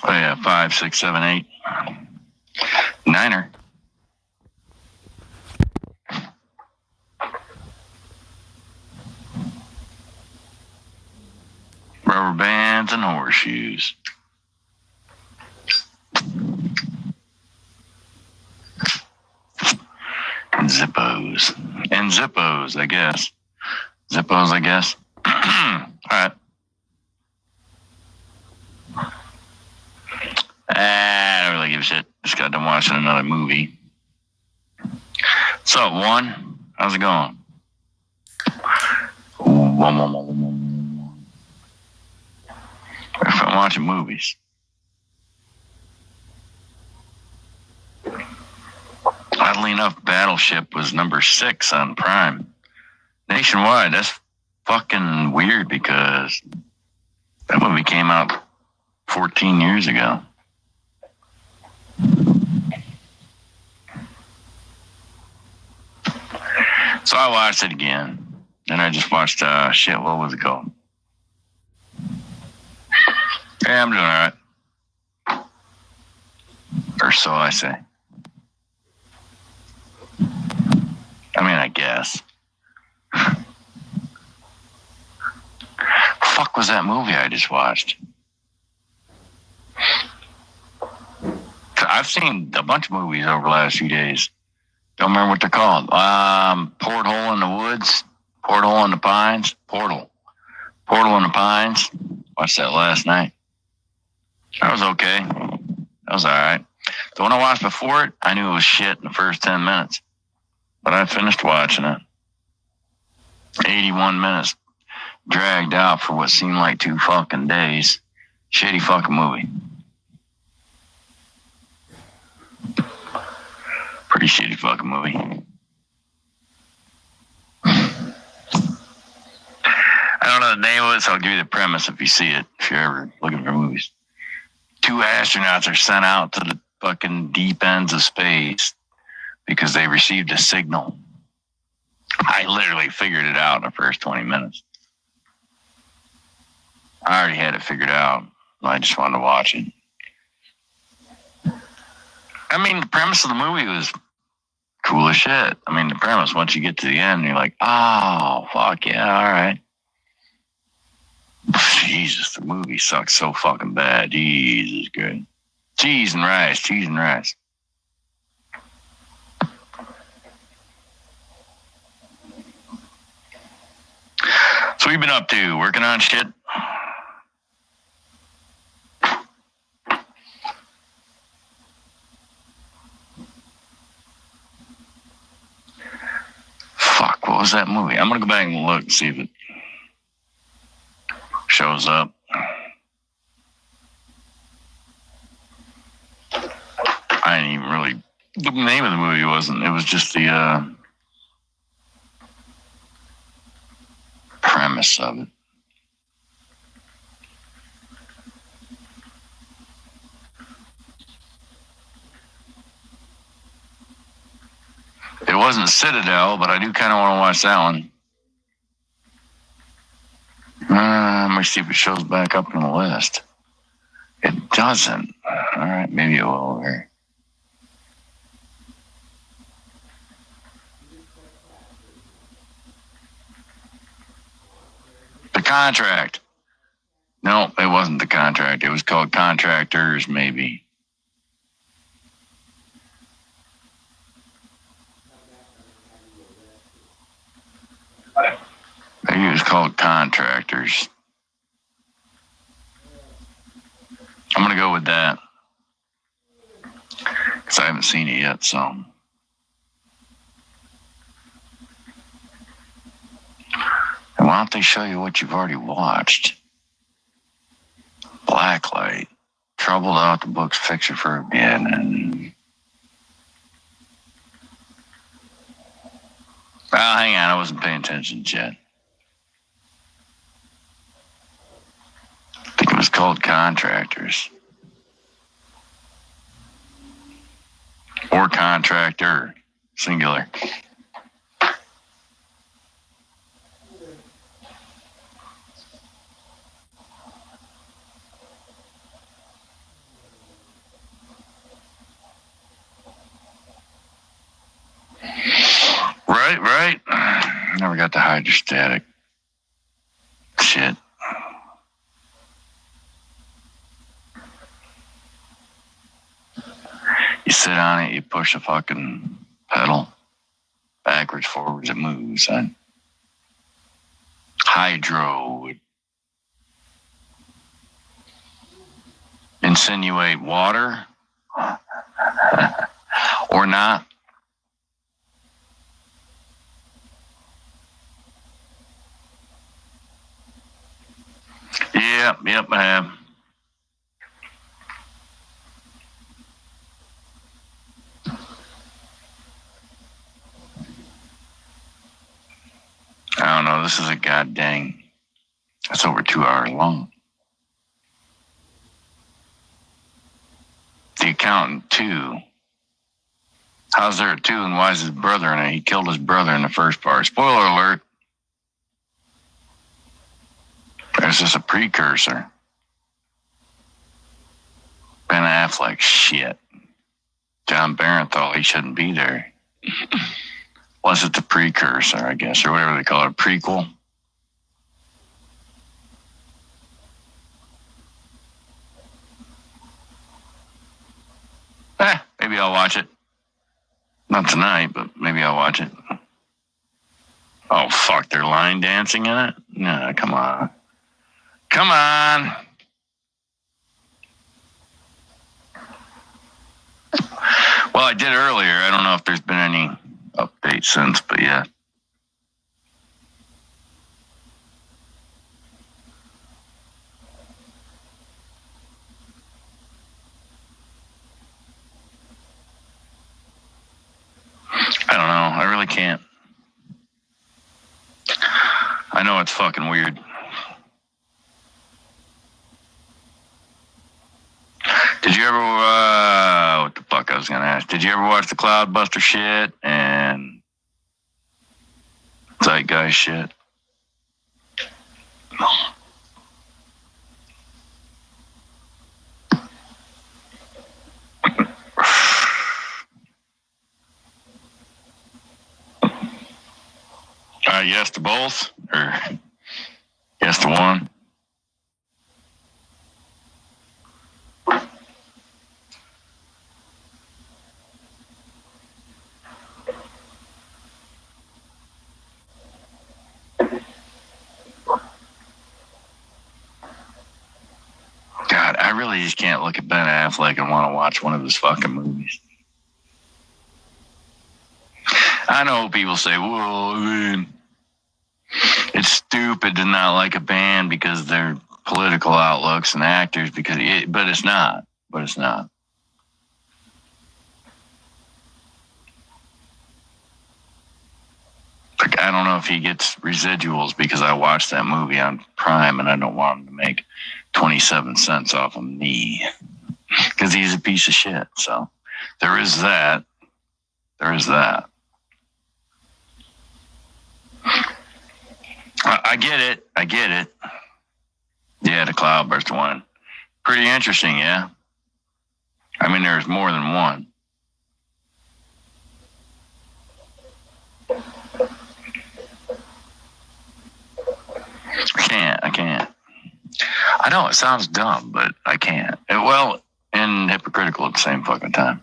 Oh yeah, 5, 6, 7, 8. Niner. Rubber bands and horseshoes. And Zippos. And Zippos, I guess. Zippos, I guess. All right. I don't really give a shit. Just got done watching another movie. What's up, One? How's it going? If I'm watching movies. Oddly enough, Battleship was number 6 on Prime. Nationwide, that's fucking weird because that movie came out 14 years ago. So I watched it again. Then I just watched, what was it called? Yeah, I'm doing all right. Or so I say. I mean, I guess. Fuck was that movie I just watched? I've seen a bunch of movies over the last few days. Don't remember what they're called. Porthole in the Woods, Porthole in the Pines, Portal in the Pines. Watched that last night. That was okay. That was all right. The one I watched before it, I knew it was shit in the first 10 minutes. But I finished watching it. 81 minutes. Dragged out for what seemed like 2 fucking days. Shitty fucking movie. Pretty shitty fucking movie. I don't know the name of it, so I'll give you the premise if you see it, if you're ever looking for movies. 2 astronauts are sent out to the fucking deep ends of space because they received a signal. I literally figured it out in the first 20 minutes. I already had it figured out. I just wanted to watch it. I mean, the premise of the movie was cool as shit. I mean, the premise, once you get to the end, you're like, oh, fuck yeah, all right. Jesus, the movie sucks so fucking bad. Jesus, good. Cheese and rice. So we've been up to working on shit. Fuck, what was that movie? I'm gonna go back and look and see if it shows up. I didn't even really. The name of the movie wasn't. It was just the premise of it. It wasn't Citadel, but I do kind of want to watch that one. Let me see if it shows back up in the list. It doesn't. All right, maybe it will over here. The Contract. No, it wasn't The Contract. It was called Contractors, maybe. Maybe it was called Contractors. I'm going to go with that. Because I haven't seen it yet, so. And why don't they show you what you've already watched? Blacklight. Troubled out the book's picture for again. And well, hang on, I wasn't paying attention yet. I think it was called Contractors. Or Contractor, singular. never got the hydrostatic shit. You sit on it, you push a fucking pedal. Backwards, forwards, it moves. Hydro would insinuate water or not. Yep, I have. I don't know. This is a goddamn. It's over 2 hours long. The accountant, too. How's there a 2 and why is his brother in it? He killed his brother in the first part. Spoiler alert. There's just a precursor. Ben Affleck, shit. John Barron thought he shouldn't be there. Was it the precursor, I guess, or whatever they call it, a prequel? Maybe I'll watch it. Not tonight, but maybe I'll watch it. Oh, fuck, they're line dancing in it? No, come on. Come on. Well, I did earlier. I don't know if there's been any update since, but yeah. I don't know. I really can't. I know it's fucking weird. Did you ever, what the fuck I was going to ask? Did you ever watch the Cloudbuster shit and Zeitgeist shit? Yes to both, or yes to one? God, I really just can't look at Ben Affleck and want to watch one of his fucking movies. I know people say, well, it's stupid to not like a band because of their political outlooks and actors, but it's not. But it's not. Like, I don't know if he gets residuals because I watched that movie on Prime and I don't want him to make 27 cents off of me because he's a piece of shit. So there is that. There is that. I get it. I get it. Yeah, the Cloudburst one. Pretty interesting, yeah. I mean, there's more than one. I can't. I know it sounds dumb, but I can't. Well, and hypocritical at the same fucking time.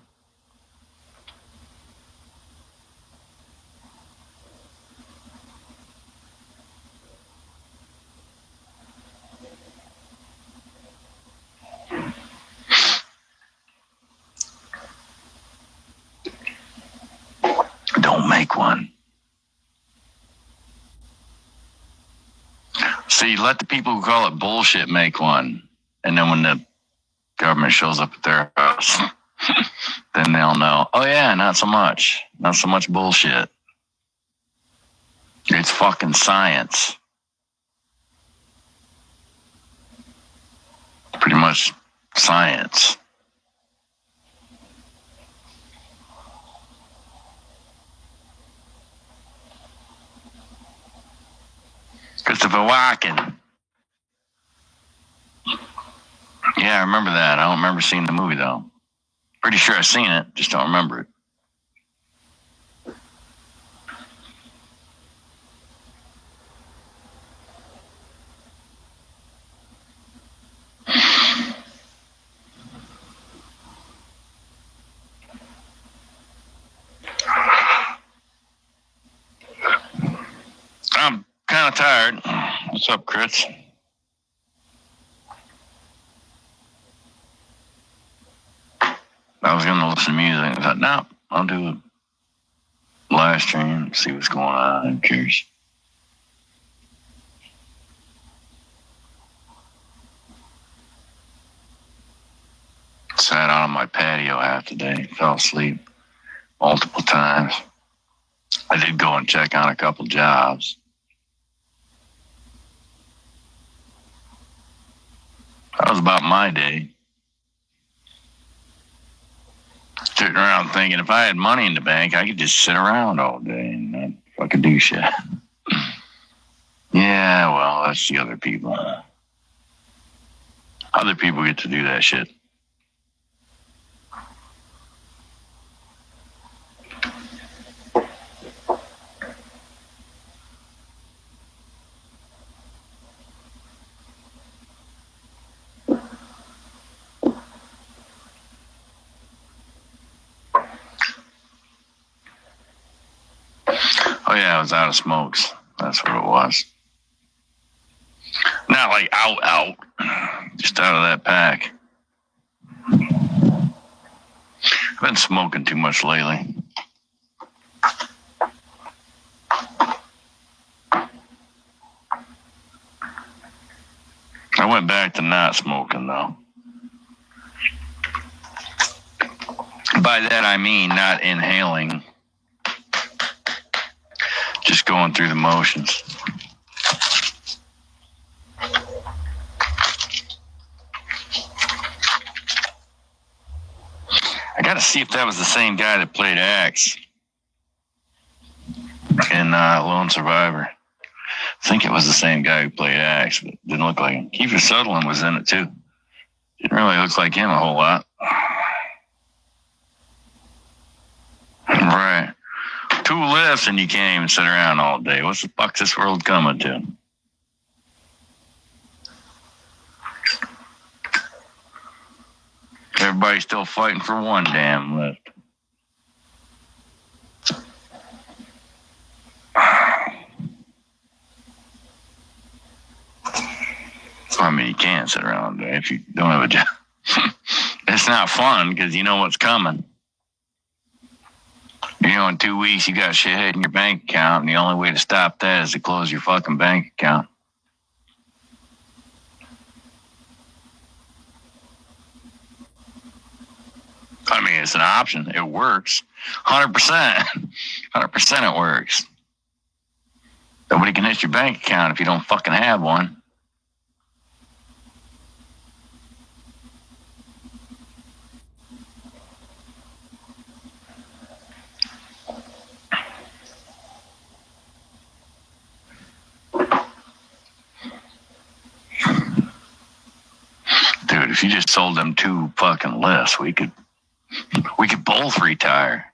Don't make one. See, let the people who call it bullshit make one. And then when the government shows up at their house, then they'll know, oh yeah, not so much. Not so much bullshit. It's fucking science. Pretty much science. Christopher Walken. Yeah, I remember that. I don't remember seeing the movie, though. Pretty sure I've seen it, just don't remember it. kind of tired. What's up, Chris? I was going to listen to music. I thought, no, I'll do a live stream, see what's going on. I'm curious. Sat out on my patio half the day, fell asleep multiple times. I did go and check on a couple jobs. That was about my day. Sitting around thinking if I had money in the bank, I could just sit around all day and not fucking do shit. Yeah, well, that's the other people. Other people get to do that shit. Oh yeah, I was out of smokes. That's what it was. Not like out. Just out of that pack. I've been smoking too much lately. I went back to not smoking though. By that I mean not inhaling. Just going through the motions. I gotta see if that was the same guy that played Axe in Lone Survivor. I think it was the same guy who played Axe, but didn't look like him. Kiefer Sutherland was in it too. Didn't really look like him a whole lot. Right. 2 lifts and you can't even sit around all day. What's the fuck's this world coming to? Everybody's still fighting for 1 damn lift. I mean, you can't sit around all day if you don't have a job. It's not fun because you know what's coming. You know, in 2 weeks, you got shit hitting your bank account, and the only way to stop that is to close your fucking bank account. I mean, it's an option. It works. 100%. 100% it works. Nobody can hit your bank account if you don't fucking have one. Dude, if you just sold them 2 fucking lifts, we could both retire.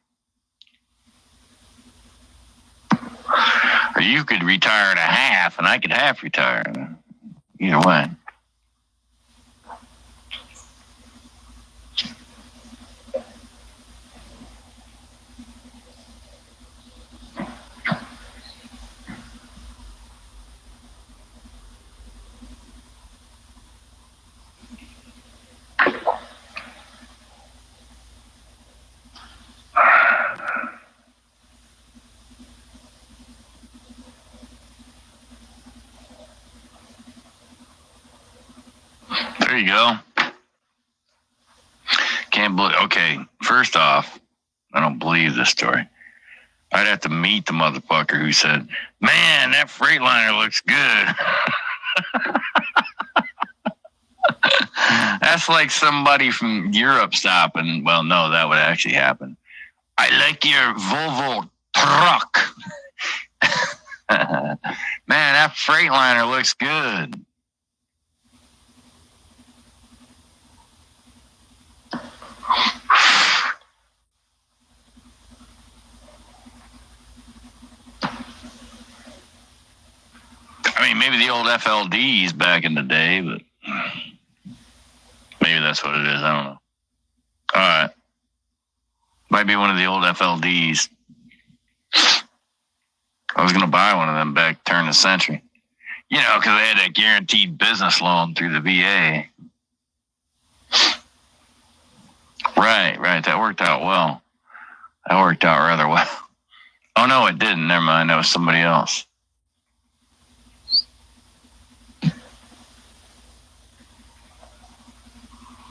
Or you could retire in a half, and I could half retire. Either way. There you go. Can't believe. Okay, first off, I don't believe this story. I'd have to meet the motherfucker who said, "Man, that Freightliner looks good." That's like somebody from Europe stopping. Well, no, that would actually happen. I like your Volvo truck. Man, that Freightliner looks good. I mean, maybe the old FLDs back in the day, but maybe that's what it is. I don't know. All right. Might be one of the old FLDs. I was going to buy one of them back, turn the century. You know, because they had that guaranteed business loan through the VA. Right. That worked out well. That worked out rather well. Oh, no, it didn't. Never mind. That was somebody else.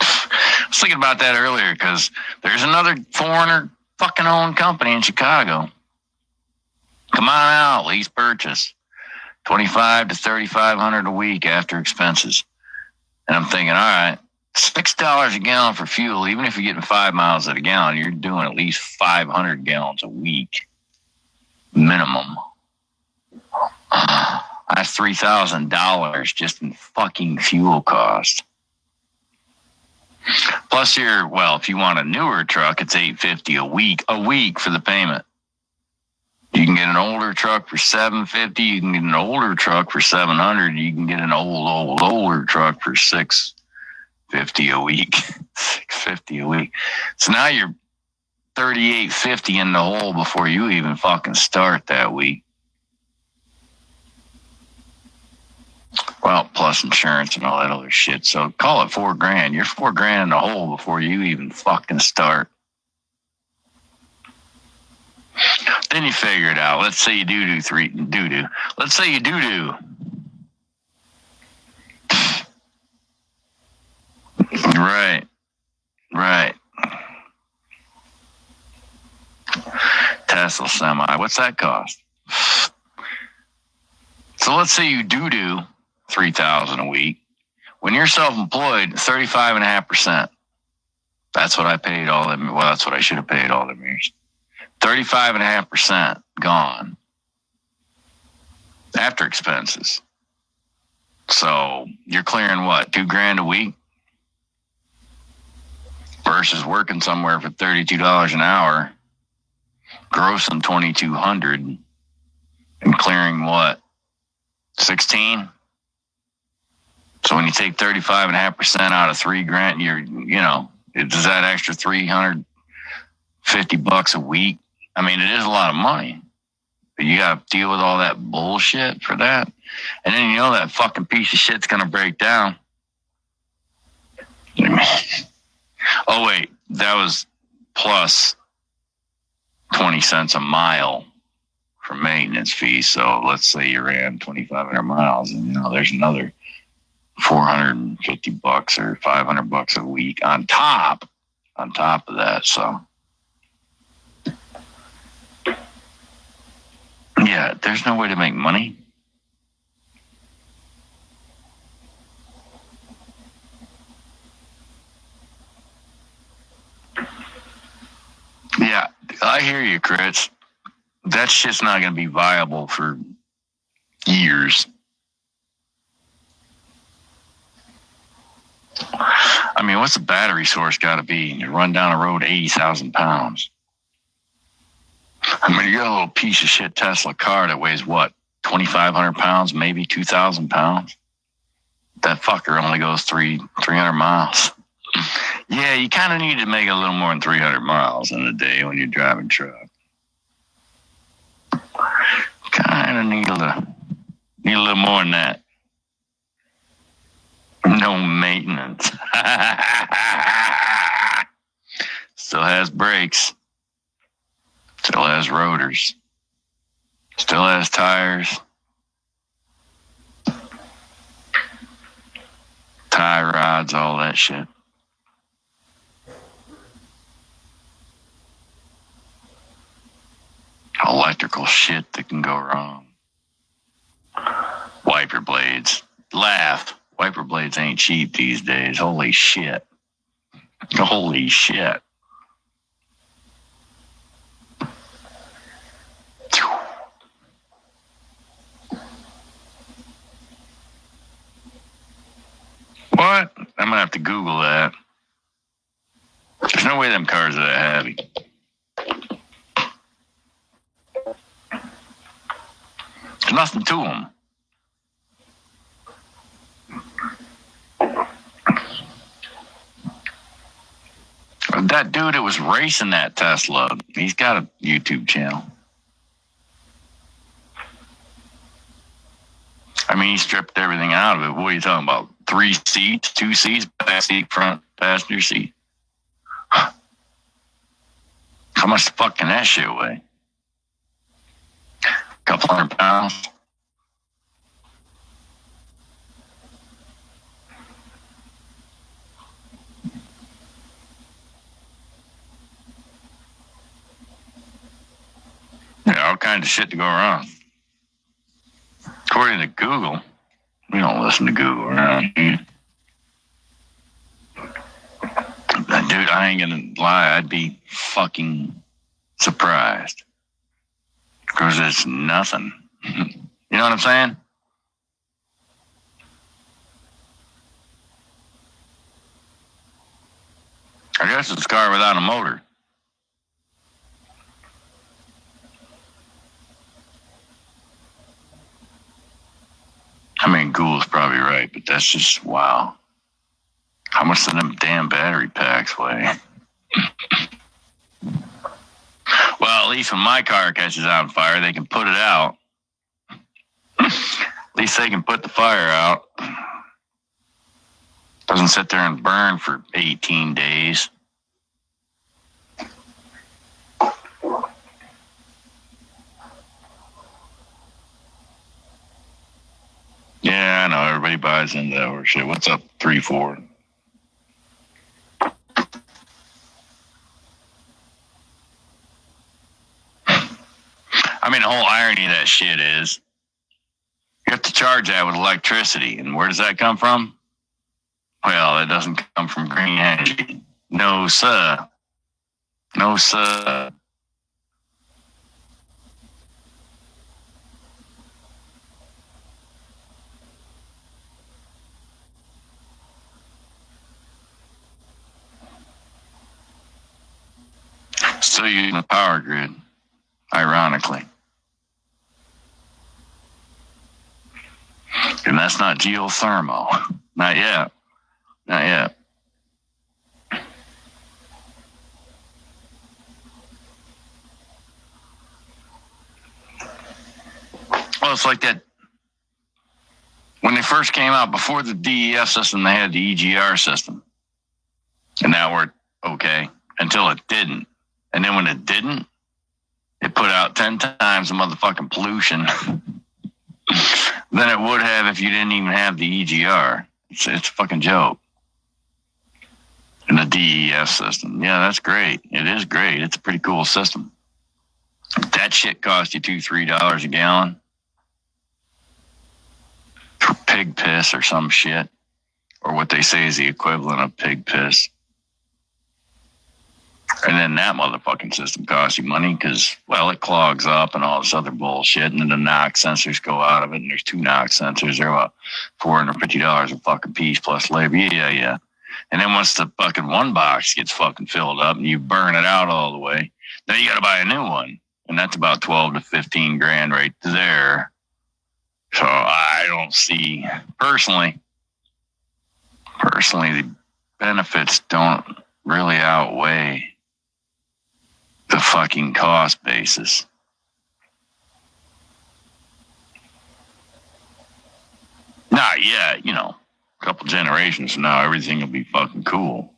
I was thinking about that earlier because there's another foreigner fucking owned company in Chicago. Come on out, lease purchase. $2,500 to $3,500 a week after expenses. And I'm thinking, all right, $6 a gallon for fuel. Even if you're getting 5 miles at a gallon, you're doing at least 500 gallons a week minimum. That's $3,000 just in fucking fuel cost. Plus, if you want a newer truck, it's $850 a week for the payment. You can get an older truck for $750. You can get an older truck for $700. You can get an older truck for $650 a week. $650 a week. So now you're $38.50 in the hole before you even fucking start that week. Well, plus insurance and all that other shit. So call it $4,000. You're $4,000 in the hole before you even fucking start. Then you figure it out. Let's say you do doo-doo. Let's say you doo-doo. Right. Tesla semi. What's that cost? So let's say you do $3,000 a week. When you're self-employed, 35.5%. That's what I paid all them. Well, that's what I should have paid all them years. 35.5% gone after expenses. So you're clearing what, $2,000 a week versus working somewhere for $32 an hour, grossing $2,200 and clearing what, 16. So when you take 35.5% out of $3,000, does that extra $350 a week? I mean, it is a lot of money, but you got to deal with all that bullshit for that. And then that fucking piece of shit's going to break down. Oh, wait, that was plus 20 cents a mile for maintenance fees. So let's say you ran 2,500 miles and, there's another $450 or $500 a week on top of that. So yeah, there's no way to make money. Yeah, I hear you, Chris. That shit's not going to be viable for years. I mean, what's the battery source got to be? You run down a road 80,000 pounds. I mean, you got a little piece of shit Tesla car that weighs what, 2,500 pounds, maybe 2,000 pounds. That fucker only goes 300 miles. Yeah, you kind of need to make a little more than 300 miles in a day when you're driving truck. Kind of need a little more than that. No maintenance. Still has brakes. Still has rotors. Still has tires. Tie rods, all that shit. Electrical shit that can go wrong. Wiper blades. Laugh. Wiper blades ain't cheap these days. Holy shit. Holy shit. What? I'm going to have to Google that. There's no way them cars are that heavy. There's nothing to them. That dude that was racing that Tesla, he's got a YouTube channel. mean, he stripped everything out of it. What are you talking about? 3 seats, 2 seats, back seat, front passenger seat. How much the fuck can that shit weigh? A couple £100. Yeah, all kinds of shit to go around. According to Google, we don't listen to Google around here. Dude, I ain't gonna lie, I'd be fucking surprised. Because it's nothing. You know what I'm saying? I guess it's a car without a motor. I mean, Google's probably right, but that's just, wow. How much do them damn battery packs weigh? Well, at least when my car catches on fire, they can put it out. At least they can put the fire out. Doesn't sit there and burn for 18 days. Yeah, I know. Everybody buys into that horse shit. What's up, 3-4? I mean, the whole irony of that shit is you have to charge that with electricity. And where does that come from? Well, it doesn't come from green energy. No, sir. No, sir. Still using the power grid, ironically. And that's not geothermal. Not yet. Not yet. Well, it's like that. When they first came out, before the DEF system, they had the EGR system. And that worked okay until it didn't. And then when it didn't, it put out 10 times the motherfucking pollution than it would have if you didn't even have the EGR. It's a fucking joke. And the DEF system. Yeah, that's great. It is great. It's a pretty cool system. That shit cost you $2-3 a gallon for pig piss or some shit, or what they say is the equivalent of pig piss. And then that motherfucking system costs you money because, well, it clogs up and all this other bullshit. And then the NOx sensors go out of it. And there's 2 NOx sensors. They're about $450 a fucking piece plus labor. Yeah. And then once the fucking one box gets fucking filled up and you burn it out all the way, then you got to buy a new one. And that's about 12 to 15 grand right there. So I don't see, personally, the benefits don't really outweigh the fucking cost basis. Not yet, a couple generations from now, everything will be fucking cool.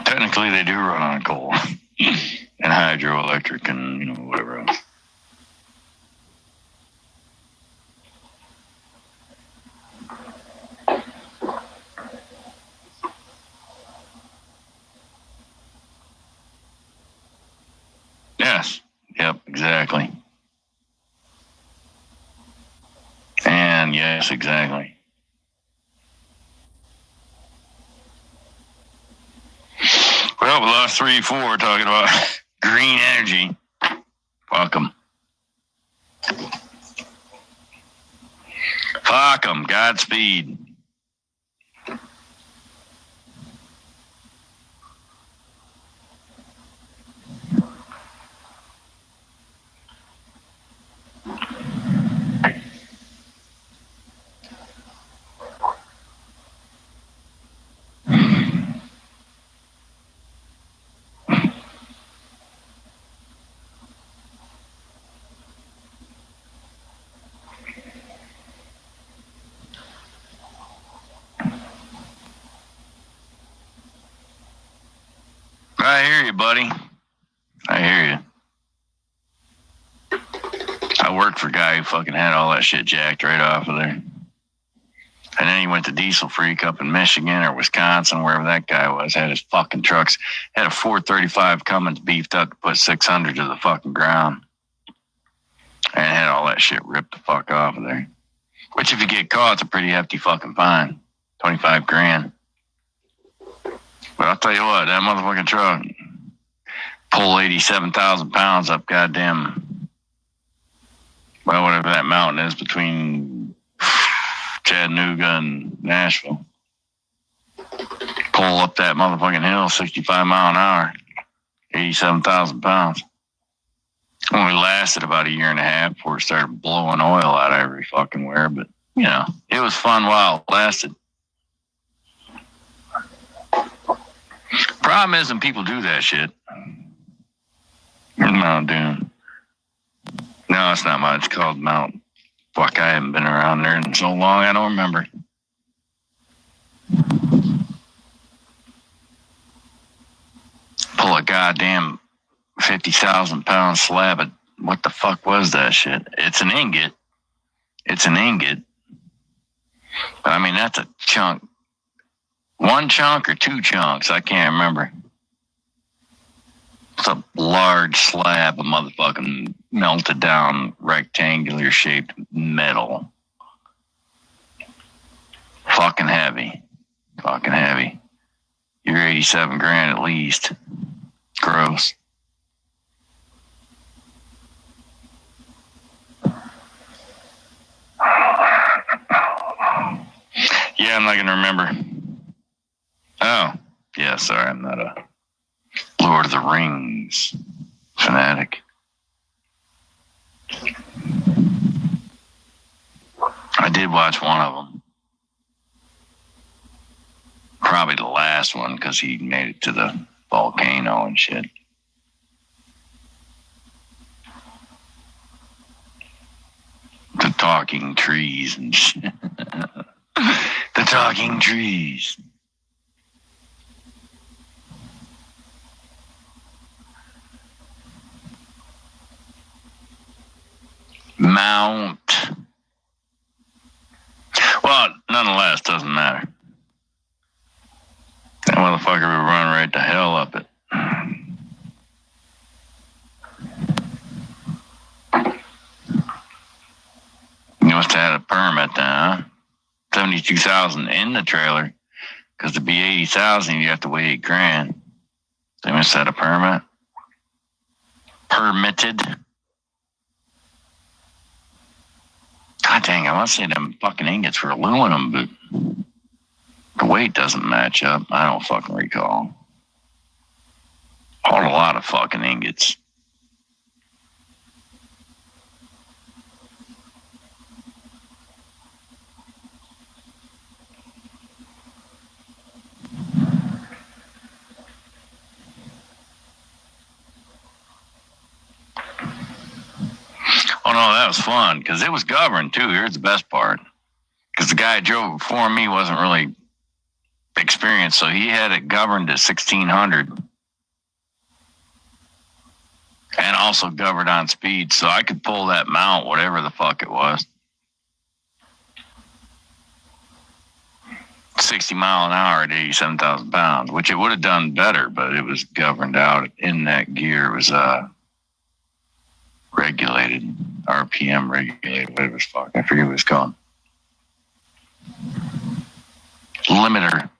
Technically, they do run on coal and hydroelectric and, whatever else. Yes. Yep, exactly. And yes, exactly. Well, we lost 3-4 talking about green energy. Welcome. Fuck them. Godspeed. buddy. I hear you. I worked for a guy who fucking had all that shit jacked right off of there. And then he went to Diesel Freak up in Michigan or Wisconsin, wherever that guy was, had his fucking trucks, had a 435 Cummins beefed up to put 600 to the fucking ground. And had all that shit ripped the fuck off of there. Which if you get caught, it's a pretty hefty fucking fine. 25 grand. But I'll tell you what, that motherfucking truck pull 87,000 pounds up goddamn, well, whatever that mountain is between Chattanooga and Nashville. Pull up that motherfucking hill, 65 mile an hour, 87,000 pounds. Only lasted about a year and a half before it started blowing oil out every fucking where, but, you know, it was fun while it lasted. Problem is when people do that shit. Mount Doom. No, it's not mine. It's called Mount. Fuck, I haven't been around there in so long, I don't remember. Pull a goddamn 50,000 pound slab of, what the fuck was that shit? It's an ingot. It's an ingot. But I mean, that's a chunk. One chunk or two chunks, I can't remember. It's a large slab of motherfucking melted down rectangular shaped metal. Fucking heavy. Fucking heavy. You're 87 grand at least. Gross. Yeah, I'm not going to remember. Oh, yeah, sorry, I'm not a Lord of the Rings fanatic. I did watch one of them. Probably the last one, because he made it to the volcano and shit. The talking trees and shit. The talking trees. Mount. Well, nonetheless, doesn't matter. That motherfucker would run right to hell up it. You must have had a permit then, huh? 72,000 in the trailer. Because to be 80,000, you have to wait $8 grand. They must have had a permit. Permitted. God dang, I want to say them fucking ingots for aluminum, but the weight doesn't match up. I don't fucking recall. Hauled a lot of fucking ingots. Oh no, that was fun because it was governed too. Here's the best part. Because the guy who drove before me wasn't really experienced, so he had it governed at 1600 and also governed on speed, so I could pull that mount, whatever the fuck it was. 60 mile an hour at 87,000 pounds, which it would have done better, but it was governed out in that gear. It was regulated, RPM regulated, whatever the fuck. I forget what it's called. Limiter.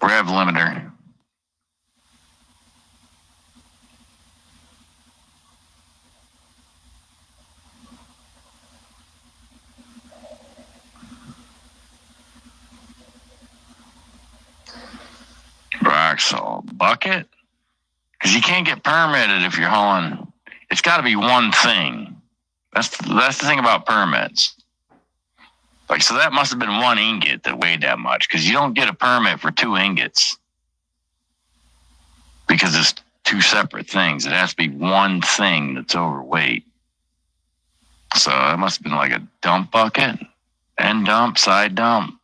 Rev limiter. Rock salt bucket? Because you can't get permitted if you're hauling. It's got to be one thing. That's the thing about permits. Like, so that must have been one ingot that weighed that much, because you don't get a permit for two ingots because it's two separate things. It has to be one thing that's overweight. So it must have been like a dump bucket, end dump, side dump.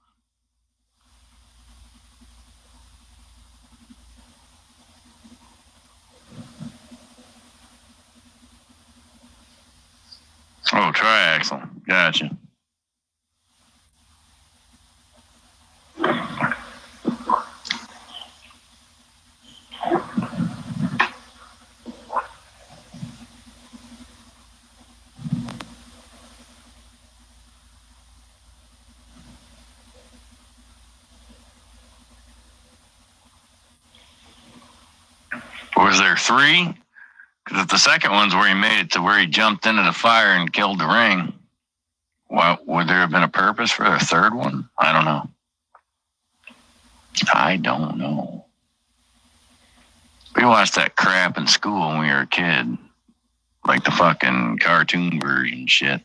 Oh, triaxle. Gotcha. Was there 3? Because if the second one's where he made it to where he jumped into the fire and killed the ring, would there have been a purpose for the third one? I don't know. We watched that crap in school when we were a kid. Like the fucking cartoon version shit.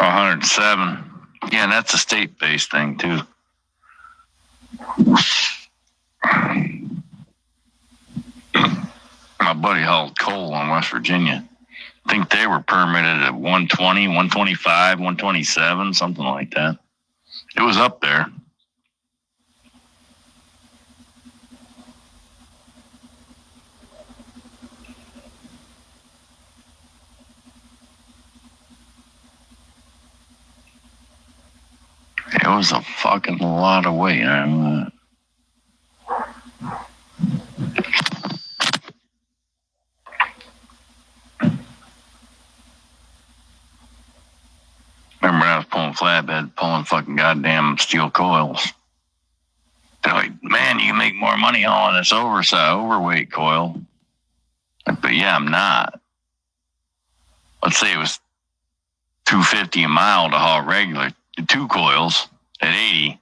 Oh, 107. Yeah, and that's a state-based thing, too. My buddy hauled coal on West Virginia. I think they were permitted at 120, 125, 127, something like that. It was up there. It was a fucking lot of weight. Remember, I was pulling flatbed, pulling fucking goddamn steel coils. They're like, man, you can make more money hauling this overweight coil. But yeah, I'm not. Let's say it was $250 a mile to haul regular 2 coils at 80,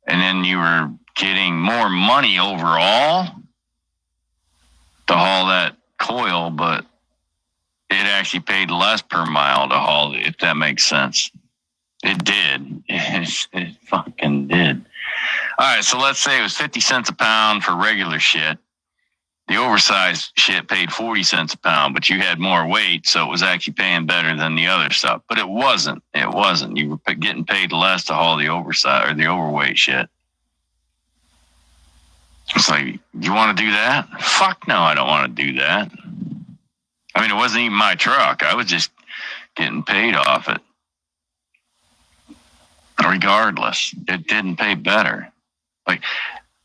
and then you were getting more money overall to haul that coil, but it actually paid less per mile to haul it, if that makes sense. It did. It fucking did. All right, so let's say it was 50 cents a pound for regular shit. The oversized shit paid 40 cents a pound, but you had more weight, so it was actually paying better than the other stuff. But it wasn't. You were getting paid less to haul the oversized or the overweight shit. It's like, you want to do that? Fuck no, I don't want to do that. I mean, it wasn't even my truck. I was just getting paid off it. Regardless, it didn't pay better. Like,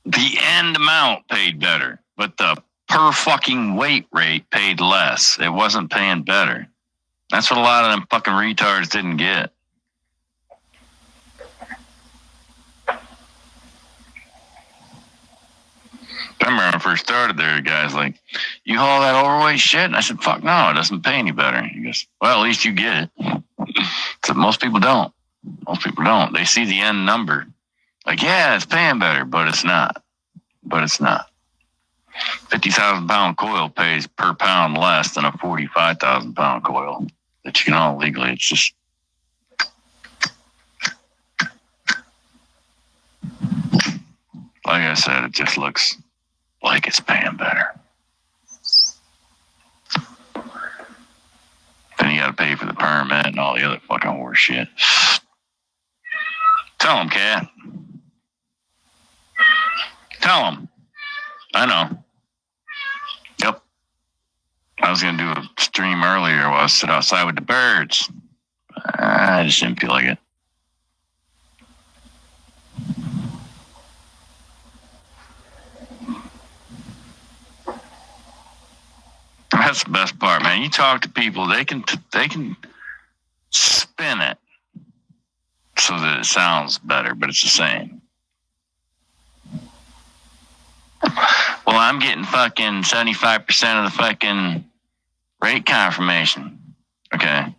the end amount paid better, but the per fucking weight rate paid less. It wasn't paying better. That's what a lot of them fucking retards didn't get. I remember when I first started there, the guy's like, you haul that overweight shit? And I said, fuck no, it doesn't pay any better. He goes, well, at least you get it. So most people don't. They see the end number. Like, yeah, it's paying better, but it's not. 50,000 pound coil pays per pound less than a 45,000 pound coil that you can haul legally. It's just, like I said, it just looks like it's paying better. Then you got to pay for the permit and all the other fucking horse shit. Tell them, Cat. Tell them. I know. Yep. I was going to do a stream earlier while I sit outside with the birds. I just didn't feel like it. That's the best part, man. You talk to people, they can spin it so that it sounds better, but it's the same. Well, I'm getting fucking 75% of the fucking rate confirmation. Okay.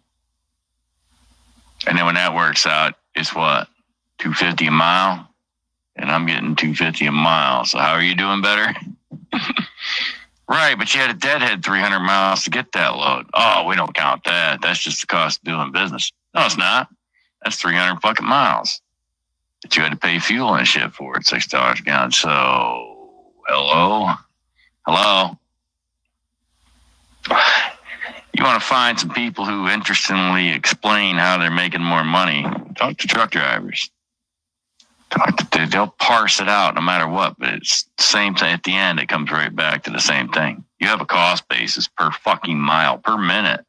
And then when that works out, it's what? $250 a mile? And I'm getting $250 a mile. So how are you doing better? Right, but you had a deadhead 300 miles to get that load. Oh, we don't count that. That's just the cost of doing business. No, it's not. That's 300 fucking miles that you had to pay fuel and shit for at $6 a gallon. So, hello? find some people who interestingly explain how they're making more money, talk to truck drivers. They'll parse it out no matter what, but it's the same thing. At the end, it comes right back to the same thing. You have a cost basis per fucking mile, per minute.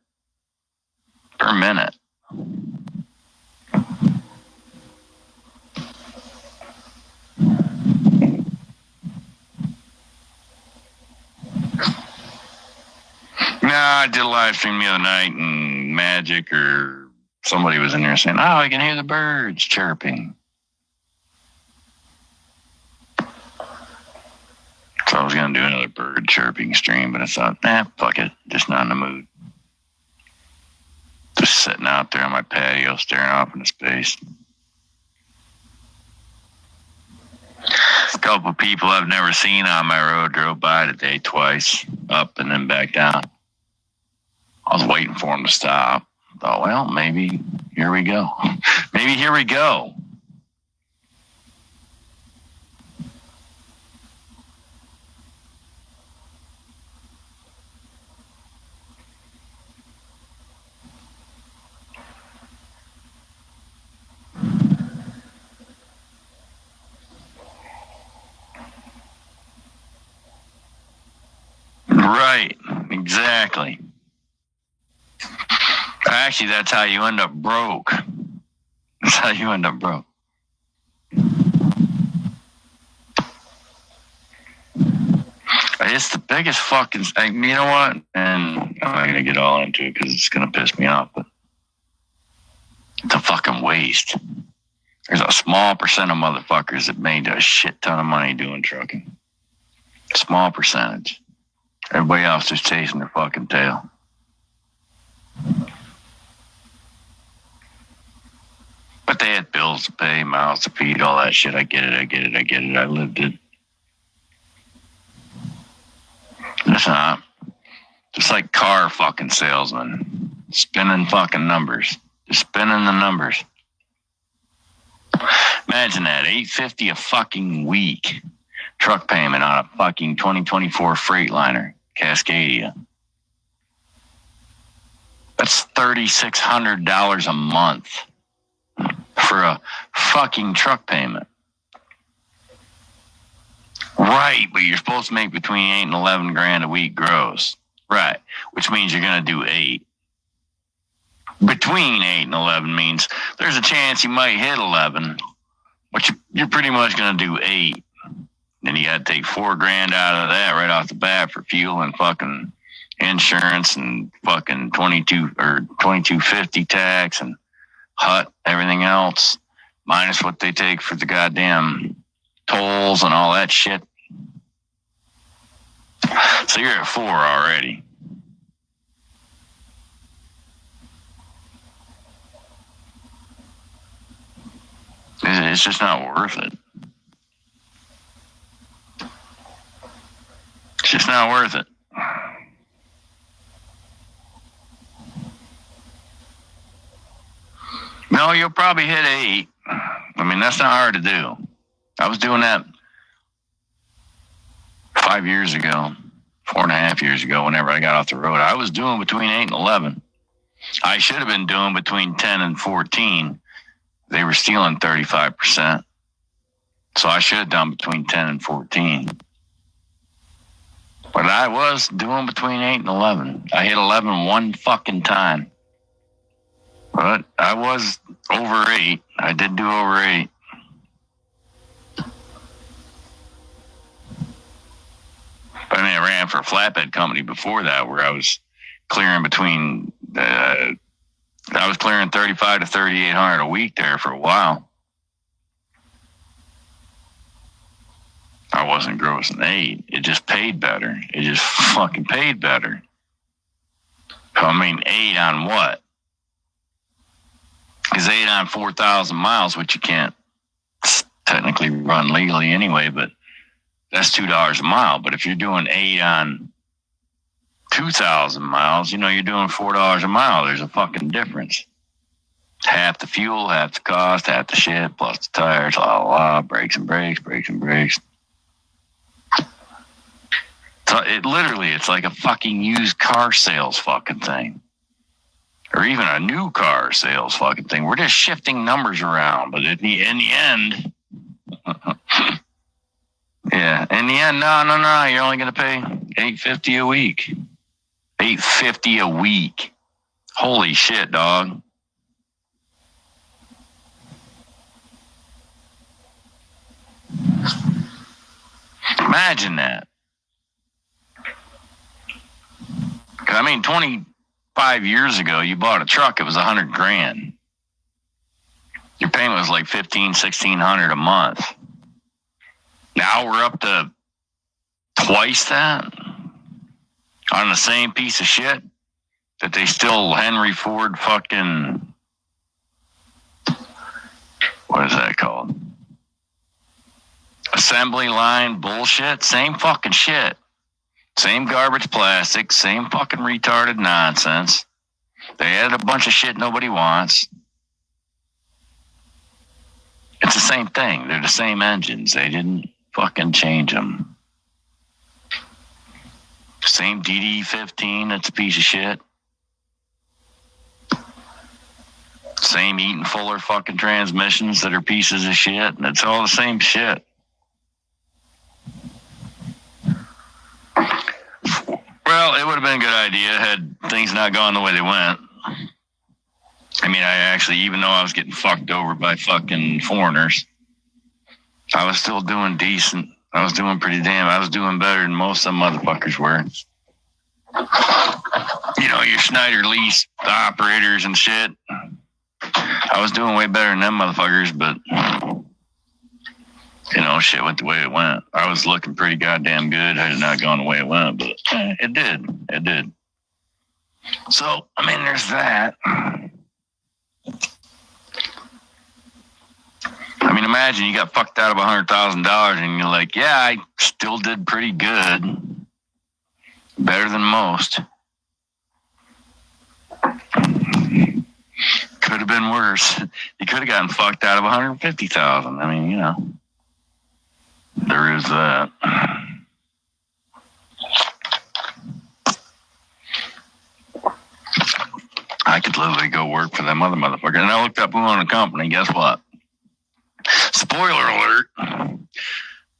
Per minute. I did a live stream the other night, and Magic or somebody was in there saying, "Oh, I can hear the birds chirping." So I was going to do another bird chirping stream, but I thought, fuck it. Just not in the mood. Just sitting out there on my patio, staring off into space. A couple of people I've never seen on my road drove by today twice, up and then back down. I was waiting for them to stop. Thought, well, maybe here we go. Maybe here we go. Right, exactly. Actually, that's how you end up broke. That's how you end up broke. It's the biggest fucking... You know what? And I'm not going to get all into it because it's going to piss me off, but it's a fucking waste. There's a small percent of motherfuckers that made a shit ton of money doing trucking. Small percentage. Everybody else just chasing their fucking tail. But they had bills to pay, mouths to feed, all that shit. I get it. I lived it. It's not. Just like car fucking salesmen. Spinning fucking numbers. Just spinning the numbers. Imagine that. $850 a fucking week. Truck payment on a fucking 2024 Freightliner, Cascadia. That's $3,600 a month for a fucking truck payment. Right, but you're supposed to make between 8 and 11 grand a week gross. Right, which means you're going to do 8. Between 8 and 11 means there's a chance you might hit 11, but you're pretty much going to do 8. Then you got to take $4 grand out of that right off the bat for fuel and fucking insurance and fucking $22.50 tax and HUT, everything else, minus what they take for the goddamn tolls and all that shit. So you're at 4 already. It's just not worth it. It's just not worth it. No, you'll probably hit 8. I mean, that's not hard to do. I was doing that 5 years ago, 4.5 years ago, whenever I got off the road. I was doing between 8 and 11. I should have been doing between 10 and 14. They were stealing 35%. So I should have done between 10 and 14. But I was doing between 8 and 11. I hit 11 one fucking time. But I was over 8. I did do over 8. But I mean, I ran for a flatbed company before that where I was clearing between... I was clearing 35 to 3,800 a week there for a while. I wasn't grossing 8. It just paid better. It just fucking paid better. I mean, 8 on what? Because 8 on 4,000 miles, which you can't technically run legally anyway, but that's $2 a mile. But if you're doing 8 on 2,000 miles, you know, you're doing $4 a mile. There's a fucking difference. Half the fuel, half the cost, half the shit, plus the tires, brakes and brakes, brakes and brakes. So it's like a fucking used car sales fucking thing. or even a new car sales fucking thing. We're just shifting numbers around, but in the end, yeah, in the end, no, you're only gonna pay $850 a week. $850 a week. Holy shit, dog. Imagine that. I mean, 25 years ago, you bought a truck, it was $100,000. Your payment was like $1,500-$1,600 a month. Now we're up to twice that on the same piece of shit that they still Henry Ford fucking, what is that called? Assembly line bullshit. Same fucking shit. Same garbage plastic. Same fucking retarded nonsense. They added a bunch of shit nobody wants. It's the same thing. They're the same engines. They didn't fucking change them. Same DD15. That's a piece of shit. Same Eaton Fuller fucking transmissions that are pieces of shit. And it's all the same shit. Well, it would have been a good idea had things not gone the way they went. I mean, I actually, even though I was getting fucked over by fucking foreigners, I was still doing decent. I was doing pretty damn. I was doing better than most of them motherfuckers were. You know, your Schneider lease operators and shit. I was doing way better than them motherfuckers, but, you know, shit went the way it went. I was looking pretty goddamn good had it not gone the way it went, but it did. It did. So, I mean, there's that. I mean, imagine you got fucked out of $100,000 and you're like, yeah, I still did pretty good. Better than most. Could have been worse. You could have gotten fucked out of $150,000. I mean, you know, there is that. I could literally go work for them other motherfucker. And I looked up who owned the company. Guess what? Spoiler alert.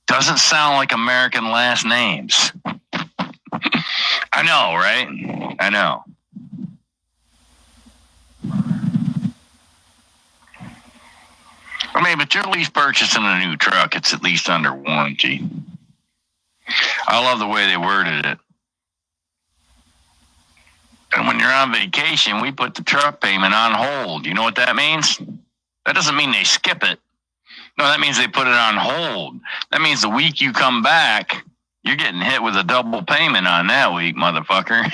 Doesn't sound like American last names. I know, right? I know. I mean, but you're at least purchasing a new truck. It's at least under warranty. I love the way they worded it. And when you're on vacation, we put the truck payment on hold. You know what that means? That doesn't mean they skip it. No, that means they put it on hold. That means the week you come back, you're getting hit with a double payment on that week, motherfucker.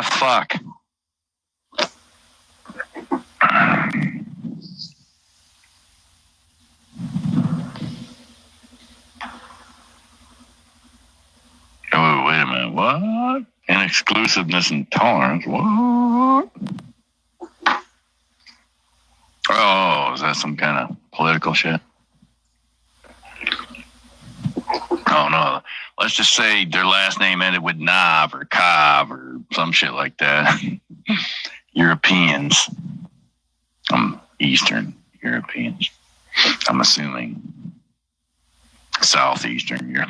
Fuck. Oh, wait a minute. What? Inexclusiveness and tolerance? What? Oh, is that some kind of political shit? Oh, no. Let's just say their last name ended with Nav or Kav or some shit like that. Europeans. Eastern Europeans. I'm assuming Southeastern Europe.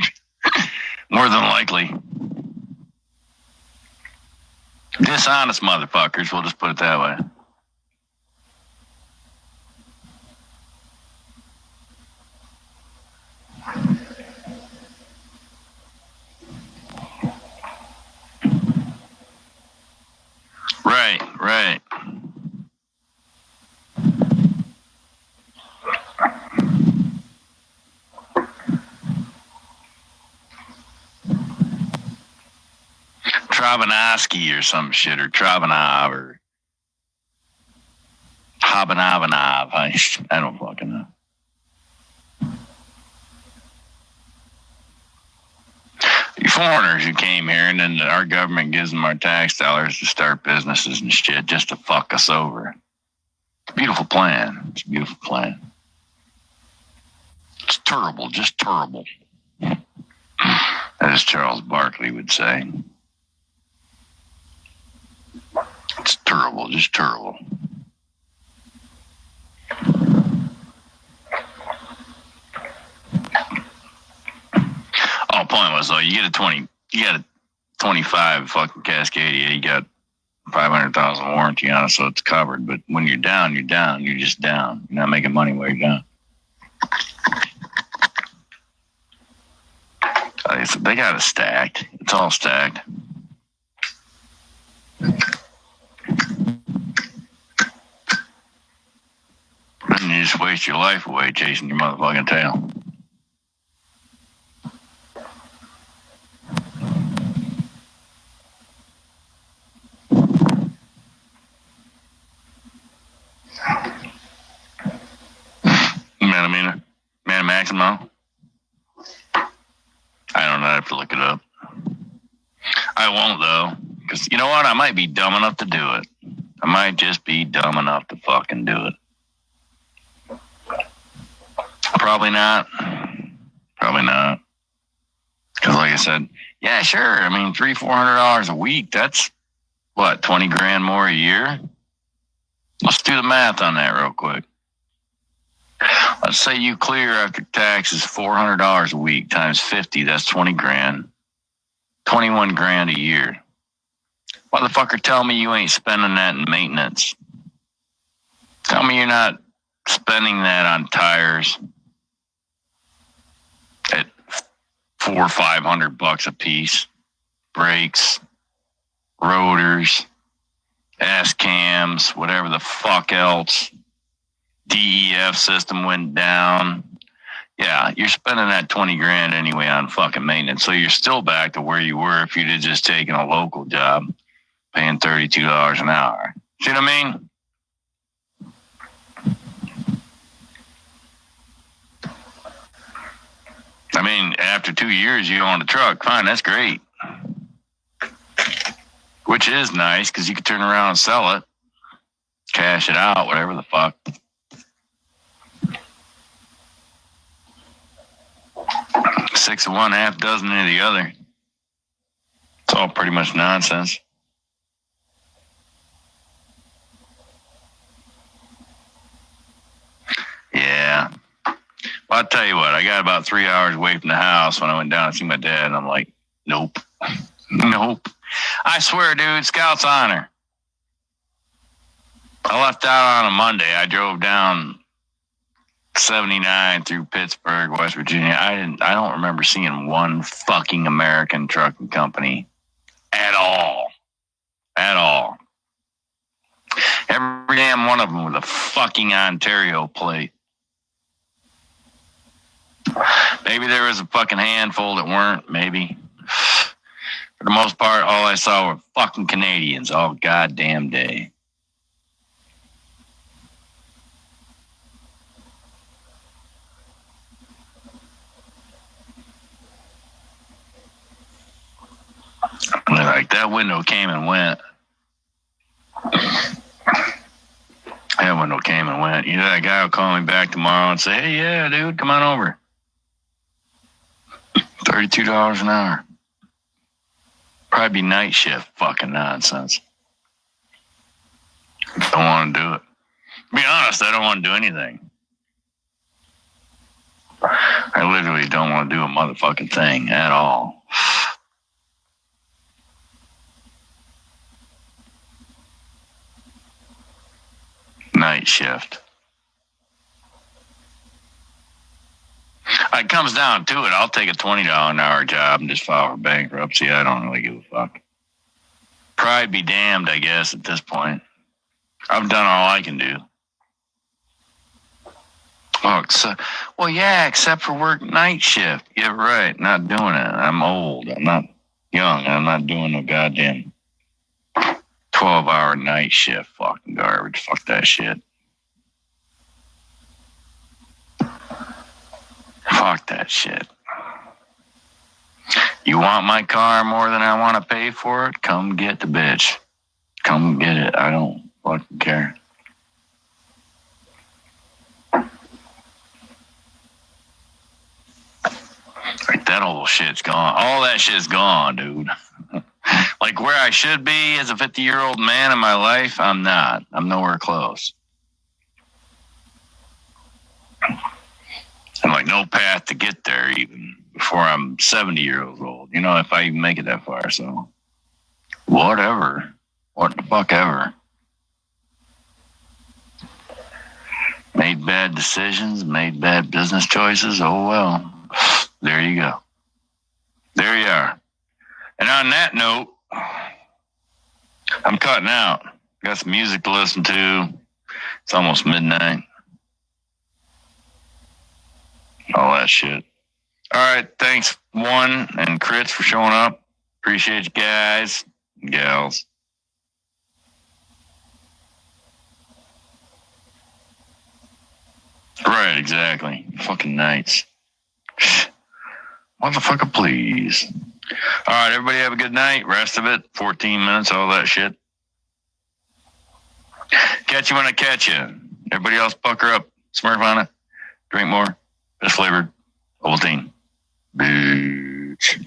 More than likely. Dishonest motherfuckers, we'll just put it that way. Right. Travanovsky or some shit, or Travanov, or Habanovanov. I don't fucking know. You foreigners who came here, and then our government gives them our tax dollars to start businesses and shit just to fuck us over. It's a beautiful plan. It's a beautiful plan. It's terrible, just terrible. As Charles Barkley would say. It's terrible, just terrible. All point was though, you get a 25 fucking Cascadia, you got 500,000 warranty on it, so it's covered. But when you're down, you're down. You're just down. You're not making money while you're down. They got it stacked. It's all stacked. Then you just waste your life away chasing your motherfucking tail. Man Maximo? I don't know. I have to look it up. I won't, though. Because you know what? I might be dumb enough to do it. I might just be dumb enough to fucking do it. Probably not. Probably not. Because like I said, yeah, sure. I mean, $300-$400 a week. That's, what, 20 grand more a year? Let's do the math on that real quick. Let's say you clear after taxes $400 a week times 50. That's 20 grand. 21 grand a year. Motherfucker, tell me you ain't spending that in maintenance. Tell me you're not spending that on tires at $400 or $500 a piece. Brakes, rotors, ass cams, whatever the fuck else. DEF system went down. Yeah, you're spending that 20 grand anyway on fucking maintenance. So you're still back to where you were if you'd have just taken a local job paying $32 an hour. See what I mean? I mean, after 2 years, you own a truck. Fine, that's great. Which is nice because you can turn around and sell it, cash it out, whatever the fuck. 6 of one, half dozen of the other. It's all pretty much nonsense. Yeah. Well, I'll tell you what, I got about 3 hours away from the house when I went down to see my dad, and I'm like, nope. Nope. I swear, dude, Scout's honor. I left out on a Monday. I drove down 79 through Pittsburgh, West Virginia. I don't remember seeing one fucking American trucking company at all. At all. Every damn one of them with a fucking Ontario plate. Maybe there was a fucking handful that weren't, maybe. For the most part, all I saw were fucking Canadians all goddamn day. Like, that window came and went. That window came and went. You know, that guy will call me back tomorrow and say, hey, yeah, dude, come on over. $32 an hour. Probably be night shift fucking nonsense. Don't want to do it. To be honest, I don't want to do anything. I literally don't want to do a motherfucking thing at all. Night shift. It comes down to it. I'll take a $20 an hour job and just file for bankruptcy. I don't really give a fuck. Pride be damned, I guess, at this point. I've done all I can do. Oh, well, yeah, except for work night shift. Yeah, right. Not doing it. I'm old. I'm not young. I'm not doing no goddamn 12-hour night shift fucking garbage. Fuck that shit. Fuck that shit. You want my car more than I want to pay for it? Come get the bitch. Come get it. I don't fucking care. Like, that whole shit's gone. All that shit's gone, dude. Like where I should be as a 50-year-old man in my life, I'm not. I'm nowhere close. I'm like no path to get there even before I'm 70 years old. You know, if I even make it that far. So whatever. What the fuck ever. Made bad decisions, made bad business choices. Oh well. There you go. There you are. And on that note, I'm cutting out. Got some music to listen to. It's almost midnight. All that shit. All right. Thanks, One and Crits, for showing up. Appreciate you guys and gals. Right, exactly. Fucking nights. Motherfucker, please. All right, everybody have a good night. Rest of it, 14 minutes, all that shit. Catch you when I catch you. Everybody else pucker up. Smurf on it. Drink more. Best flavored. Ovaltine. Bitch.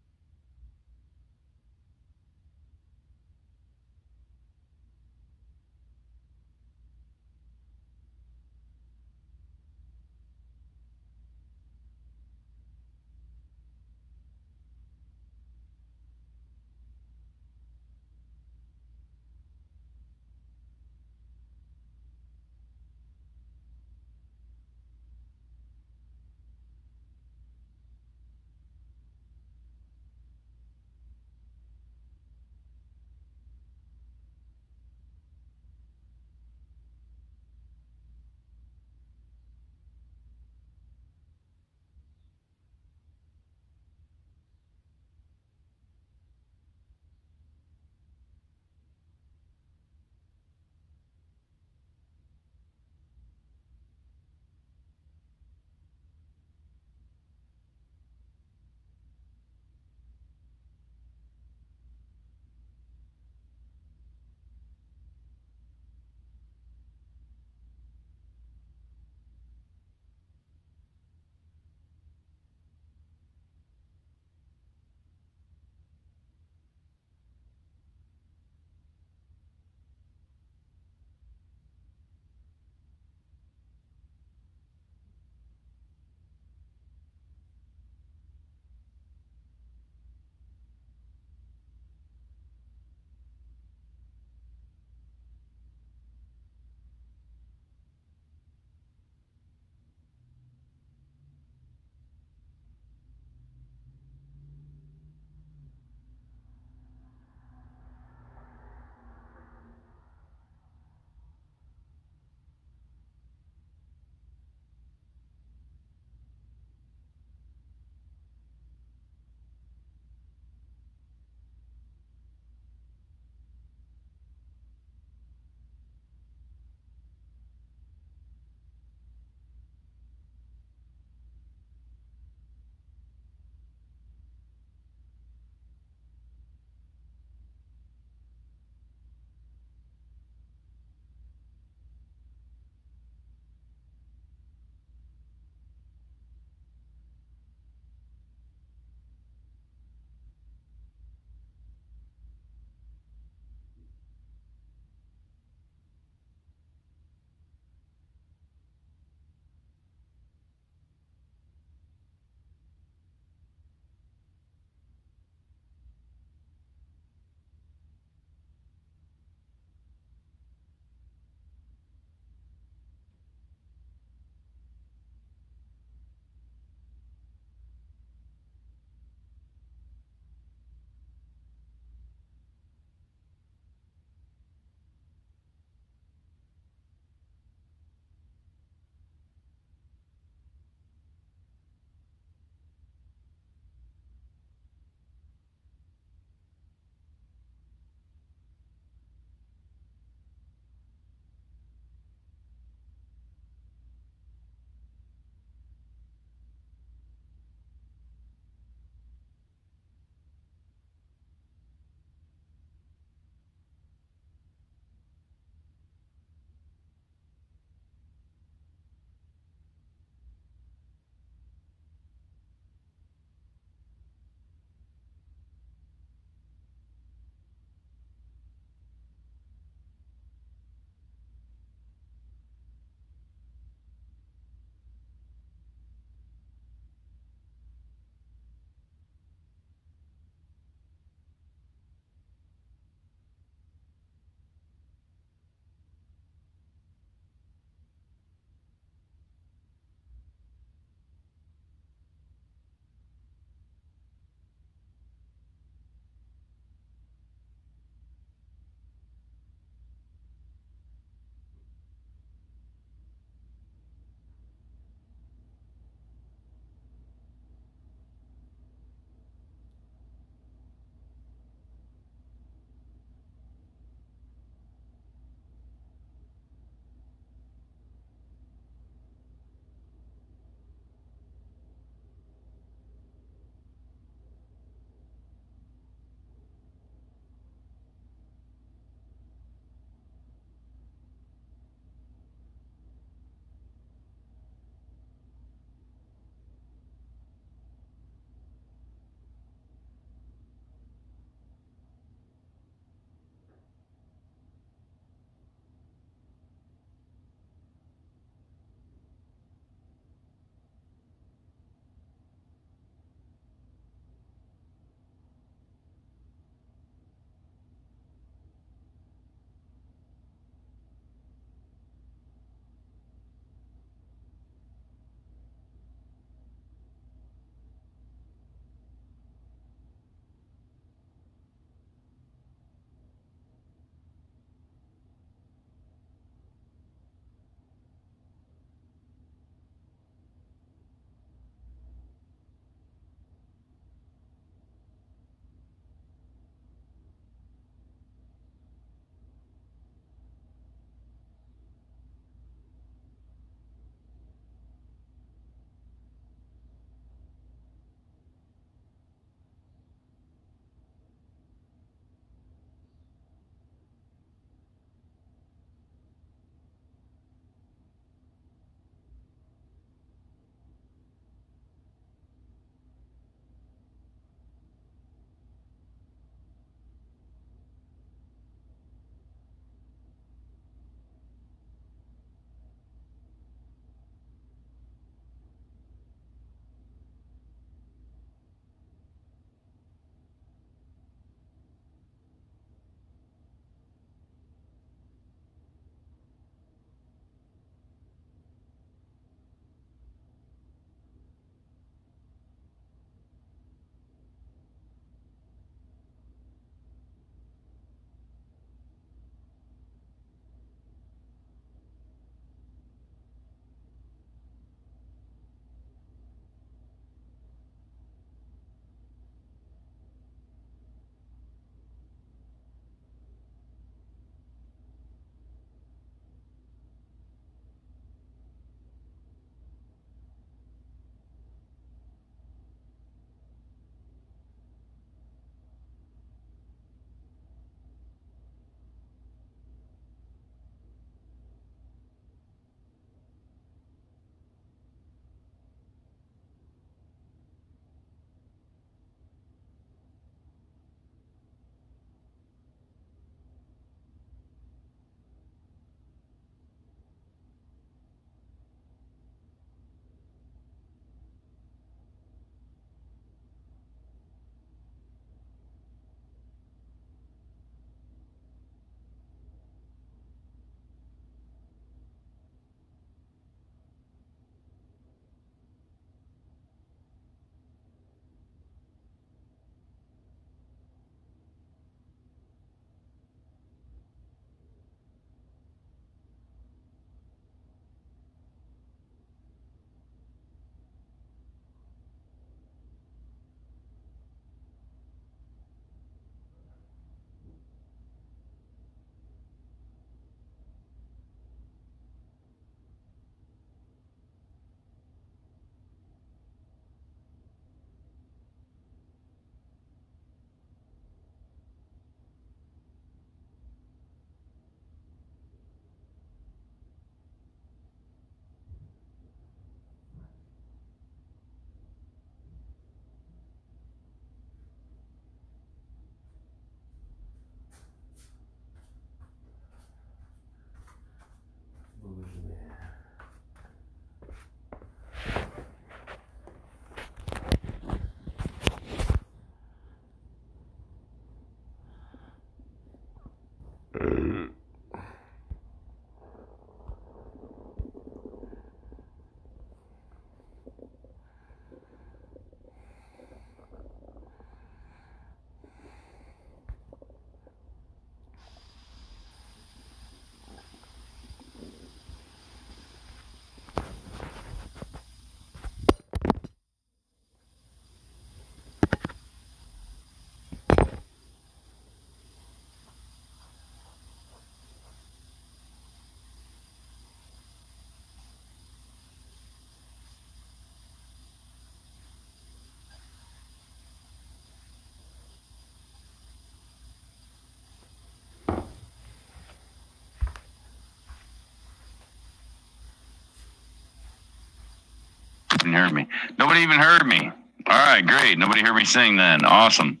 Heard me. Nobody even heard me. All right, great. Nobody heard me sing then. Awesome.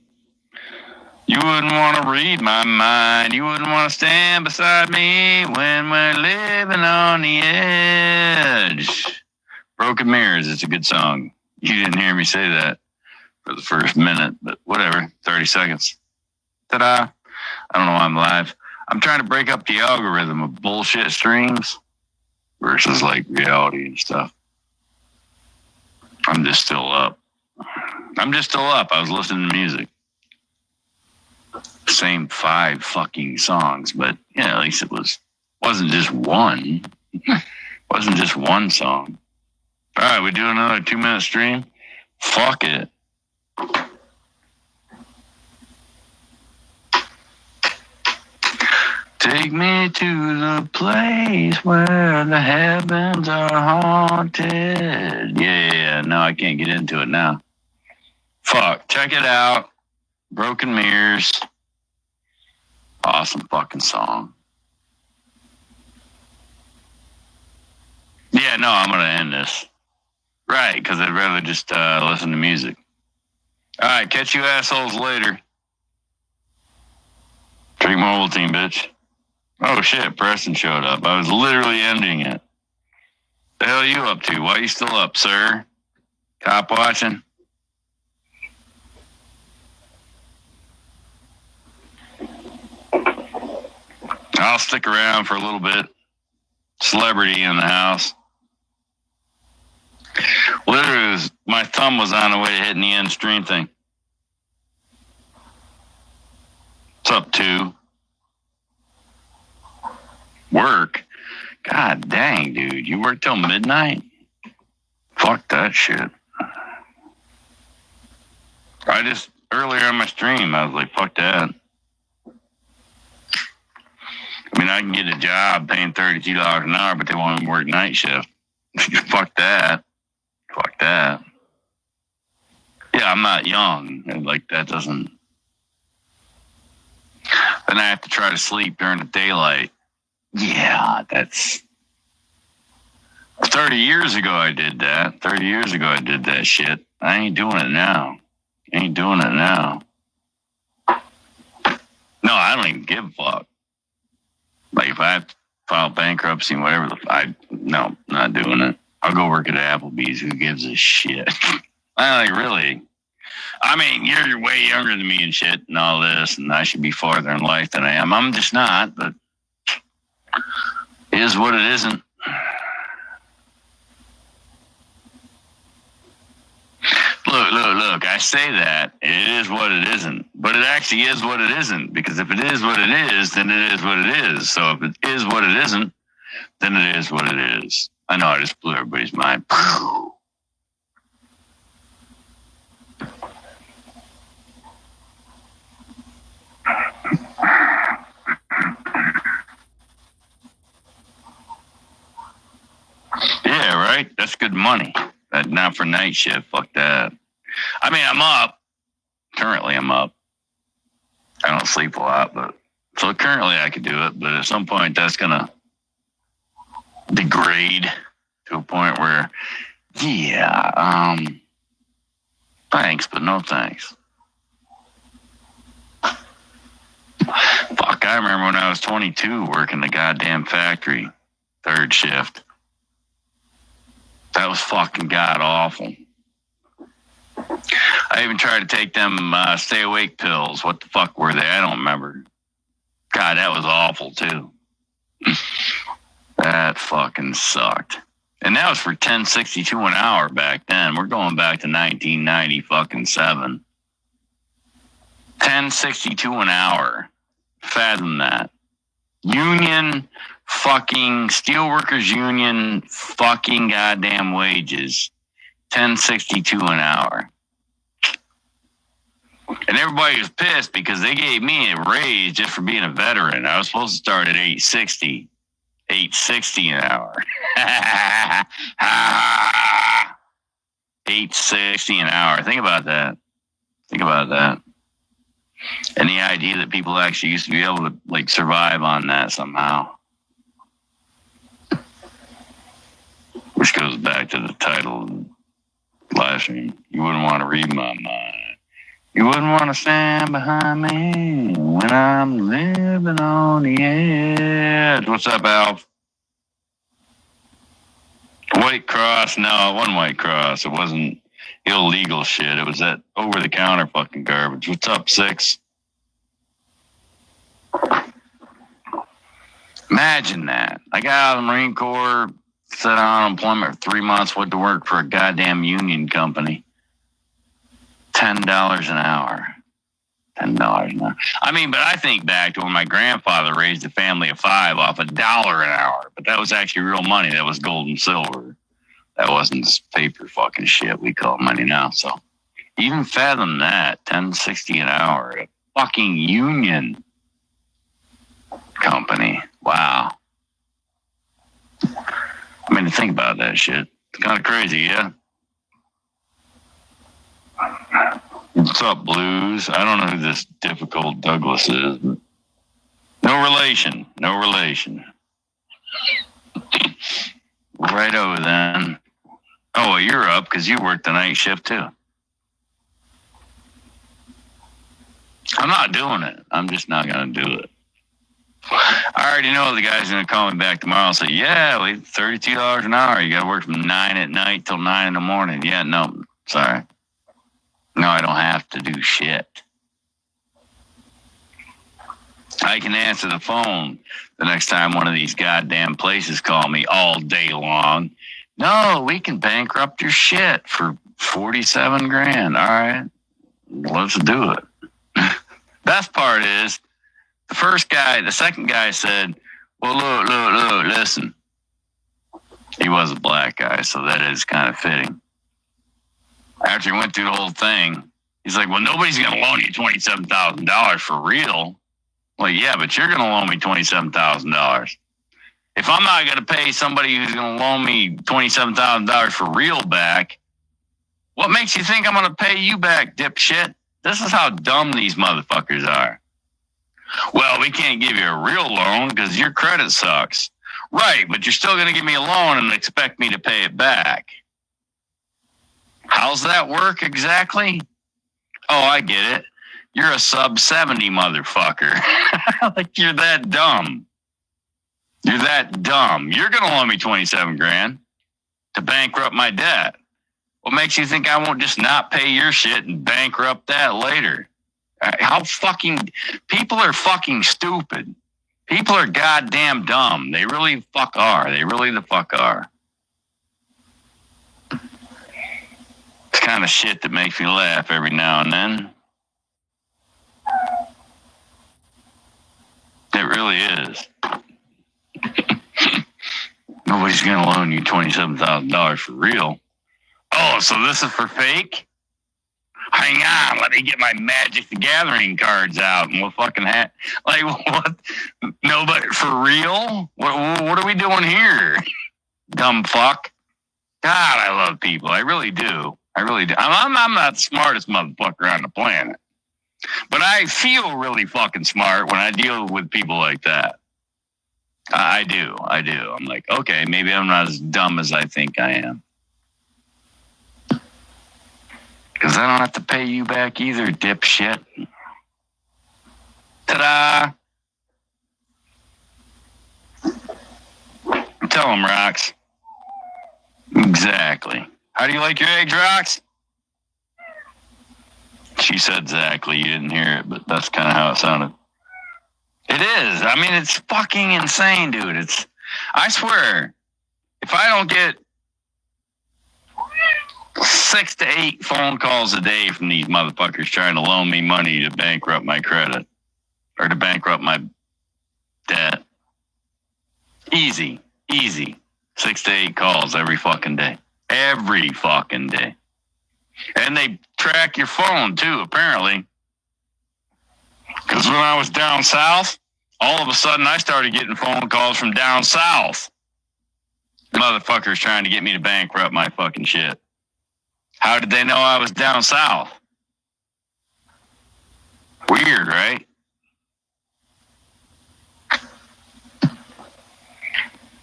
You wouldn't want to read my mind. You wouldn't want to stand beside me when we're living on the edge. Broken Mirrors. It's a good song. You didn't hear me say that for the first minute, but whatever. 30 seconds. Ta-da. I don't know why I'm live. I'm trying to break up the algorithm of bullshit streams versus like reality and stuff. I'm just still up. I was listening to music. Same 5 fucking songs, but yeah, at least wasn't just one. Wasn't just one song. All right, we do another 2-minute stream. Fuck it. Take me to the place where the heavens are haunted. Yeah, no, I can't get into it now. Fuck, check it out. Broken Mirrors. Awesome fucking song. Yeah, no, I'm going to end this. Right, because I'd rather just listen to music. All right, catch you assholes later. Drink Mobile Team, bitch. Oh shit, Preston showed up. I was literally ending it. The hell are you up to? Why are you still up, sir? Cop watching? I'll stick around for a little bit. Celebrity in the house. Literally, my thumb was on the way to hitting the end stream thing. What's up, 2? Work? God dang, dude. You work till midnight? Fuck that shit. Earlier on my stream, I was like, fuck that. I mean, I can get a job paying $32 an hour, but they want me to work night shift. Fuck that. Fuck that. Yeah, I'm not young. Like, that doesn't... Then I have to try to sleep during the daylight. Yeah, that's... 30 years ago I did that. 30 years ago I did that shit. I ain't doing it now. No, I don't even give a fuck. Like, if I have to file bankruptcy and whatever, no, not doing it. I'll go work at Applebee's. Who gives a shit? I like, really? I mean, you're way younger than me and shit and all this, and I should be farther in life than I am. I'm just not, but it is what it isn't. Look, I say that. It is what it isn't. But it actually is what it isn't. Because if it is what it is, then it is what it is. So if it is what it isn't, then it is what it is. I know I just blew everybody's mind. Yeah, right? That's good money. Not for night shift. Fuck that. I mean, I'm up. Currently, I'm up. I don't sleep a lot, but so currently I could do it. But at some point, that's gonna degrade to a point where, yeah, thanks, but no thanks. Fuck, I remember when I was 22 working the goddamn factory. third shift. That was fucking god awful. I even tried to take them stay awake pills. What the fuck were they? I don't remember. God, that was awful too. That fucking sucked. And that was for $10.62 an hour back then. We're going back to 1990 fucking 7. $10.62 an hour. Fathom that. Union fucking steelworkers union fucking goddamn wages. $10.62 an hour. And everybody was pissed because they gave me a raise just for being a veteran. I was supposed to start at $8.60. $8.60 an hour. $8.60 an hour. Think about that. Think about that. And the idea that people actually used to be able to like survive on that somehow. Which goes back to the title of last week. You wouldn't want to read my mind. You wouldn't want to stand behind me when I'm living on the edge. What's up, Alf? White Cross? No, it wasn't White Cross. It wasn't illegal shit. It was that over-the-counter fucking garbage. What's up, Six? Imagine that. I got out of the Marine Corps, set on unemployment for 3 months, went to work for a goddamn union company. $10 an hour. $10 an hour. I mean, but I think back to when my grandfather raised a family of 5 off $1 an hour. But that was actually real money. That was gold and silver. That wasn't this paper fucking shit we call money now. So even fathom that, $10.60 an hour. A fucking union company. Wow. I mean, to think about that shit. It's kind of crazy, yeah? What's up, Blues? I don't know who this difficult Douglas is, but no relation. No relation. Righto then. Oh, well, you're up because you worked the night shift too. I'm not doing it. I'm just not going to do it. I already know the guy's going to call me back tomorrow and say, yeah, we $32 an hour. You got to work from 9 at night till 9 in the morning. Yeah, no, sorry. No, I don't have to do shit. I can answer the phone the next time one of these goddamn places call me all day long. No, we can bankrupt your shit for 47 grand. All right, let's do it. Best part is the second guy said, well, look, listen. He was a black guy, so that is kind of fitting. After he went through the whole thing, he's like, well, nobody's going to loan you $27,000 for real. Well, yeah, but you're going to loan me $27,000. If I'm not going to pay somebody who's going to loan me $27,000 for real back, what makes you think I'm going to pay you back, dipshit? This is how dumb these motherfuckers are. Well, we can't give you a real loan because your credit sucks. Right, but you're still going to give me a loan and expect me to pay it back. How's that work exactly? Oh, I get it. You're a sub 70 motherfucker. Like you're that dumb. You're that dumb. You're going to loan me 27 grand to bankrupt my debt. What makes you think I won't just not pay your shit and bankrupt that later? How fucking people are fucking stupid. People are goddamn dumb. They really fuck are. They really the fuck are. It's kind of shit that makes me laugh every now and then. It really is. Nobody's going to loan you $27,000 for real. Oh, so this is for fake? Hang on, let me get my Magic the Gathering cards out and we'll fucking have... Like, what? Nobody... For real? What are we doing here? Dumb fuck. God, I love people. I really do. I really do. I'm not the smartest motherfucker on the planet. But I feel really fucking smart when I deal with people like that. I do. I'm like, okay, maybe I'm not as dumb as I think I am. Because I don't have to pay you back either, dipshit. Ta-da! tell them, Rox? Exactly. How do you like your eggs, Rox? She said exactly. You didn't hear it, but that's kind of how it sounded. It is. I mean, it's fucking insane, dude. I swear, if I don't get 6 to 8 phone calls a day from these motherfuckers trying to loan me money to bankrupt my credit or to bankrupt my debt. Easy. 6 to 8 calls every fucking day. Every fucking day. And they track your phone too, apparently. Because when I was down south, all of a sudden I started getting phone calls from down south. Motherfuckers trying to get me to bankrupt my fucking shit. How did they know I was down south? Weird, right?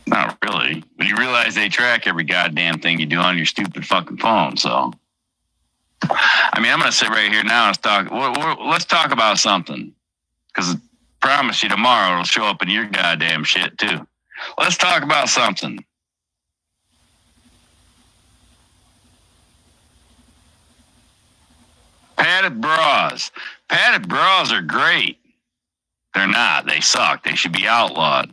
Not really. But you realize they track every goddamn thing you do on your stupid fucking phone, so. I mean, I'm going to sit right here now and let's talk about something. Because I promise you tomorrow it'll show up in your goddamn shit, too. Let's talk about something. Padded bras. Padded bras are great. They're not. They suck. They should be outlawed.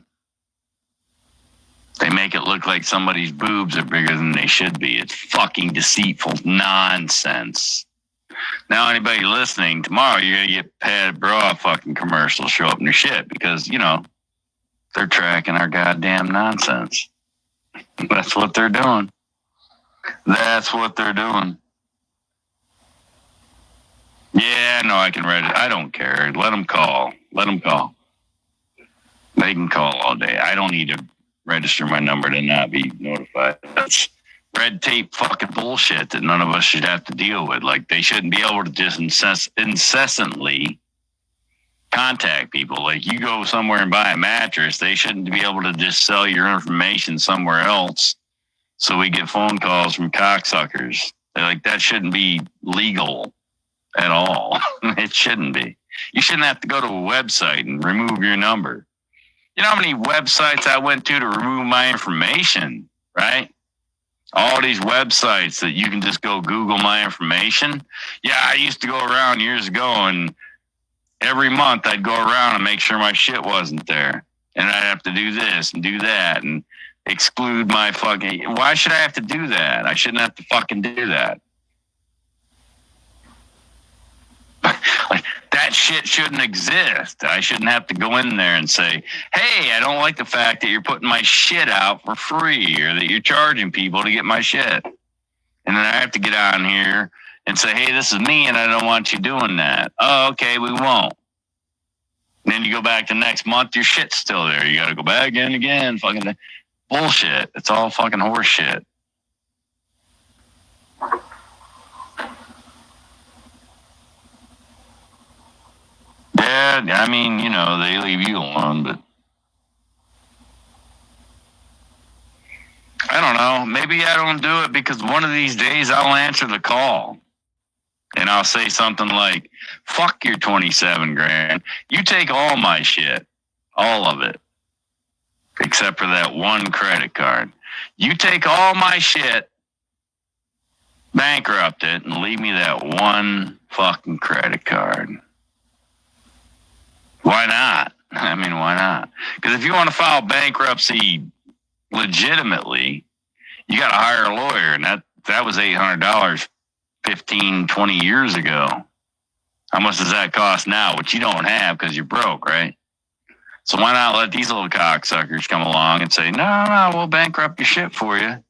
They make it look like somebody's boobs are bigger than they should be. It's fucking deceitful nonsense. Now, anybody listening, tomorrow you're going to get padded bra fucking commercials show up in your shit because, they're tracking our goddamn nonsense. That's what they're doing. That's what they're doing. Yeah, no, I can read it. I don't care. Let them call. They can call all day. I don't need to register my number to not be notified. That's red tape fucking bullshit that none of us should have to deal with. Like, they shouldn't be able to just incessantly contact people. Like, you go somewhere and buy a mattress, they shouldn't be able to just sell your information somewhere else so we get phone calls from cocksuckers. Like, that shouldn't be legal at all. It shouldn't be. You shouldn't have to go to a website and remove your number. You know how many websites I went to remove my information, right? All these websites that you can just go Google my information. Yeah, I used to go around years ago and every month I'd go around and make sure my shit wasn't there. And I'd have to do this and do that and exclude my fucking... Why should I have to do that? I shouldn't have to fucking do that. Like, that shit shouldn't exist. I shouldn't have to go in there and say, hey, I don't like the fact that you're putting my shit out for free or that you're charging people to get my shit. And then I have to get on here and say, hey, this is me and I don't want you doing that. Oh, okay, we won't. And then you go back the next month, your shit's still there. You got to go back in again. Fucking bullshit. It's all fucking horse shit. Yeah, I mean, they leave you alone, but I don't know. Maybe I don't do it because one of these days I'll answer the call and I'll say something like, fuck your 27 grand. You take all my shit, all of it, except for that one credit card. You take all my shit, bankrupt it, and leave me that one fucking credit card. Why not? I mean, why not? Because if you want to file bankruptcy legitimately, you got to hire a lawyer. And that was $800 15, 20 years ago. How much does that cost now? Which you don't have because you're broke, right? So why not let these little cocksuckers come along and say, no, we'll bankrupt your shit for you.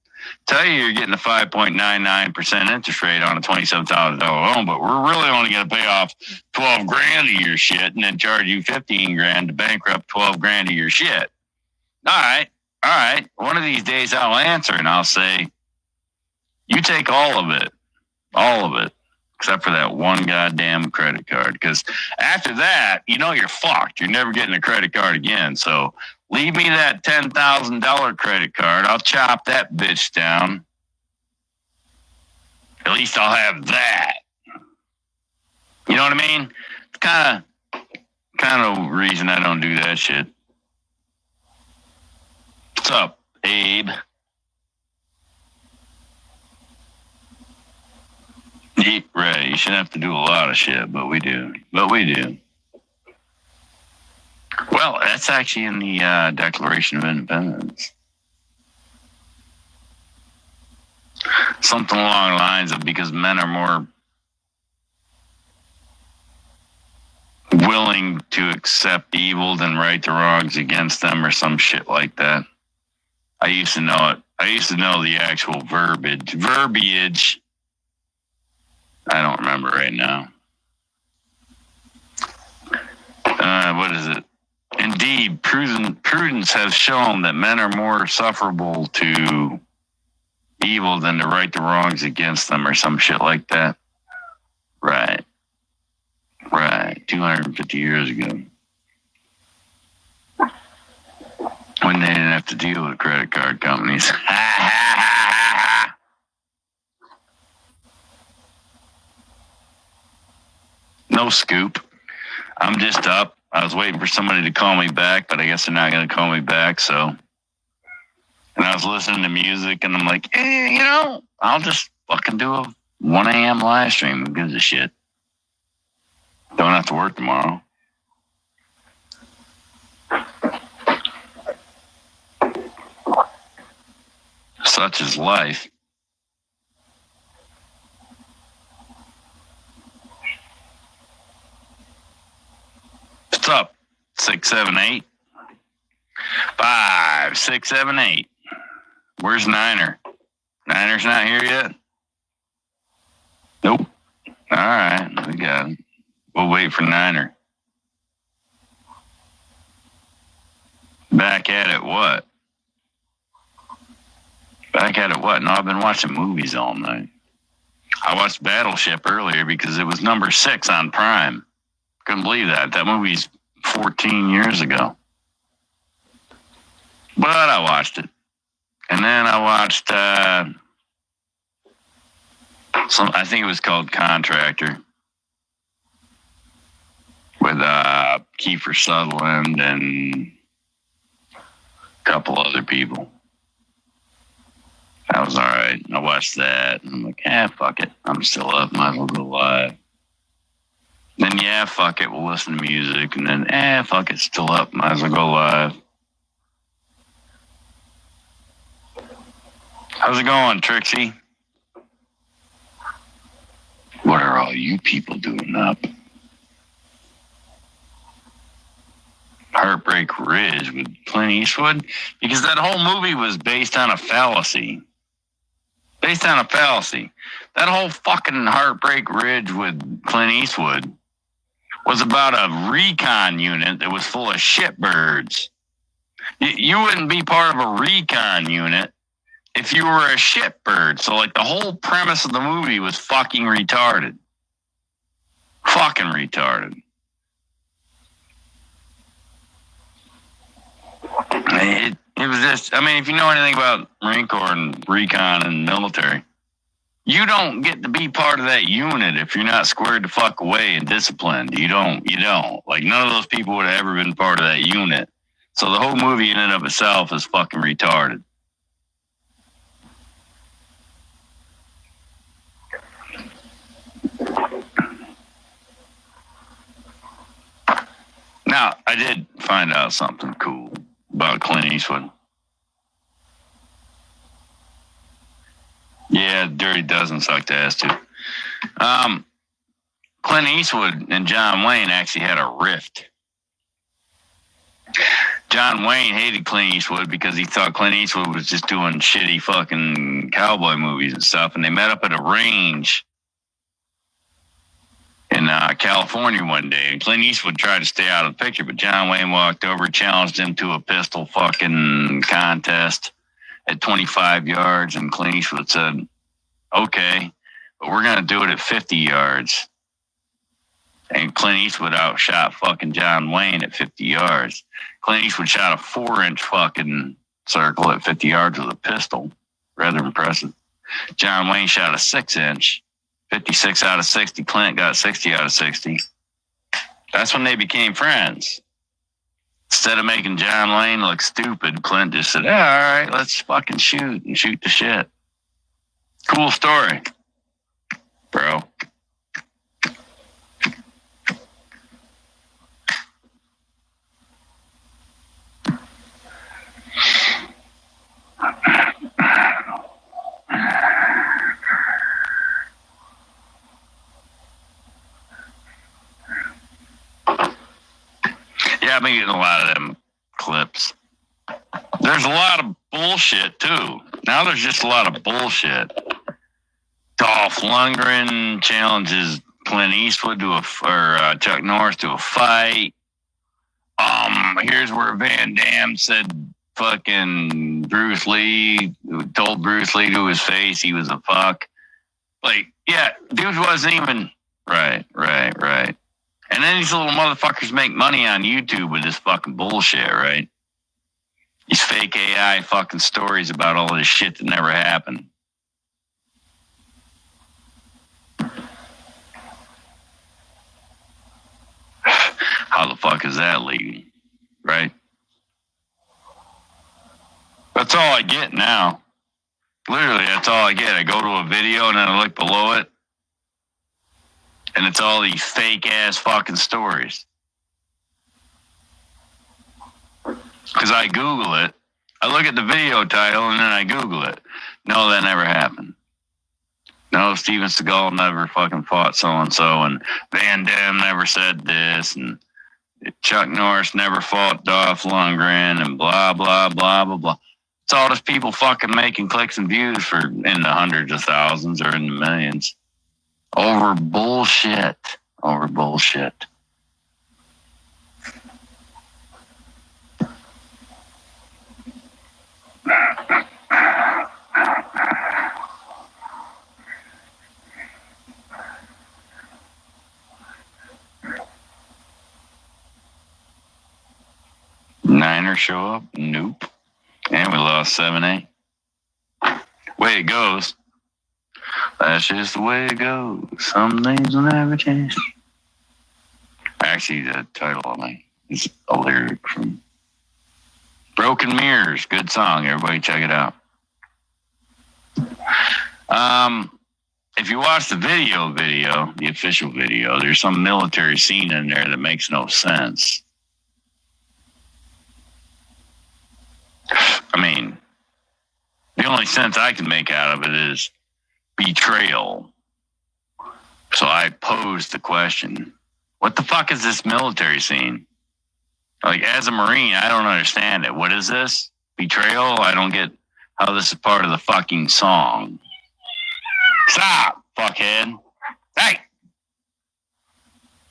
Tell you you're getting a 5.99% interest rate on a $27,000 loan, but we're really only going to pay off 12 grand of your shit and then charge you 15 grand to bankrupt 12 grand of your shit. All right. One of these days I'll answer and I'll say, you take all of it, except for that one goddamn credit card. Because after that, you're fucked. You're never getting a credit card again. So leave me that $10,000 credit card. I'll chop that bitch down. At least I'll have that. You know what I mean? It's kind of reason I don't do that shit. What's up? Abe. Right, you shouldn't have to do a lot of shit, but we do. Well, that's actually in the Declaration of Independence. Something along the lines of because men are more willing to accept evil than right the wrongs against them or some shit like that. I used to know it. I used to know the actual verbiage. I don't remember right now. What is it? Indeed, prudence has shown that men are more sufferable to evil than to right the wrongs against them or some shit like that. Right. 250 years ago. When they didn't have to deal with credit card companies. No scoop. I'm just up. I was waiting for somebody to call me back, but I guess they're not going to call me back, so. And I was listening to music, and I'm like, I'll just fucking do a 1 a.m. live stream. Who gives a shit? Don't have to work tomorrow. Such is life. What's up? 678 5 6 7 8. Where's Niner? Niner's not here yet? Nope. All right, we got it. We'll wait for Niner. Back at it what? No, I've been watching movies all night. I watched Battleship earlier because it was number 6 on Prime. Couldn't believe that. That movie's 14 years ago. But I watched it. And then I watched I think it was called Contractor with Kiefer Sutherland and a couple other people. That was all right. I watched that, and I'm like, fuck it. I'm still up. Might as well go live. Then, fuck it. We'll listen to music. And then, fuck it. Still up. Might as well go live. How's it going, Trixie? What are all you people doing up? Heartbreak Ridge with Clint Eastwood? Because that whole movie was based on a fallacy. That whole fucking Heartbreak Ridge with Clint Eastwood was about a recon unit that was full of shitbirds. You wouldn't be part of a recon unit if you were a shitbird. So, like, the whole premise of the movie was fucking retarded. It was just, if you know anything about Marine Corps and recon and military, you don't get to be part of that unit if you're not squared the fuck away and disciplined. You don't. Like, none of those people would have ever been part of that unit. So the whole movie in and of itself is fucking retarded. Now, I did find out something cool about Clint Eastwood. Yeah, Dirty Dozen sucked ass too. Clint Eastwood and John Wayne actually had a rift. John Wayne hated Clint Eastwood because he thought Clint Eastwood was just doing shitty fucking cowboy movies and stuff. And they met up at a range in California one day. And Clint Eastwood tried to stay out of the picture, but John Wayne walked over, challenged him to a pistol fucking contest at 25 yards. And Clint Eastwood said, okay, but we're going to do it at 50 yards. And Clint Eastwood outshot fucking John Wayne at 50 yards. Clint Eastwood shot a 4-inch fucking circle at 50 yards with a pistol. Rather impressive. John Wayne shot a 6-inch, 56 out of 60. Clint got 60 out of 60. That's when they became friends. Instead of making John Wayne look stupid, Clint just said, yeah, all right, let's fucking shoot and shoot the shit. Cool story, bro. Yeah, I've been getting a lot of them clips. There's a lot of bullshit, too. Now there's just a lot of bullshit. Dolph Lundgren challenges Clint Eastwood to Chuck Norris to a fight. Here's where Van Damme said fucking Bruce Lee, told Bruce Lee to his face he was a fuck. Like, yeah, dude wasn't even... Right. And then these little motherfuckers make money on YouTube with this fucking bullshit, right? These fake AI fucking stories about all this shit that never happened. How the fuck is that legal, right? That's all I get now. Literally, that's all I get. I go to a video and then I look below it, and it's all these fake ass fucking stories. Because I Google it. I look at the video title and then I Google it. No, that never happened. No, Steven Seagal never fucking fought so-and-so, and Van Damme never said this, and Chuck Norris never fought Dolph Lundgren, and blah, blah, blah, blah, blah. It's all just people fucking making clicks and views for in the hundreds of thousands or in the millions. Over bullshit. Niners show up? Nope. And we lost 7-8. Way it goes. That's just the way it goes. Some things will never change. Actually, the title of me is a lyric from Broken Mirrors. Good song. Everybody check it out. If you watch the video, the official video, there's some military scene in there that makes no sense. I mean, the only sense I can make out of it is betrayal. So I posed the question, what the fuck is this military scene? Like, as a Marine, I don't understand it. What is this? Betrayal? I don't get how this is part of the fucking song. Stop, fuckhead. Hey!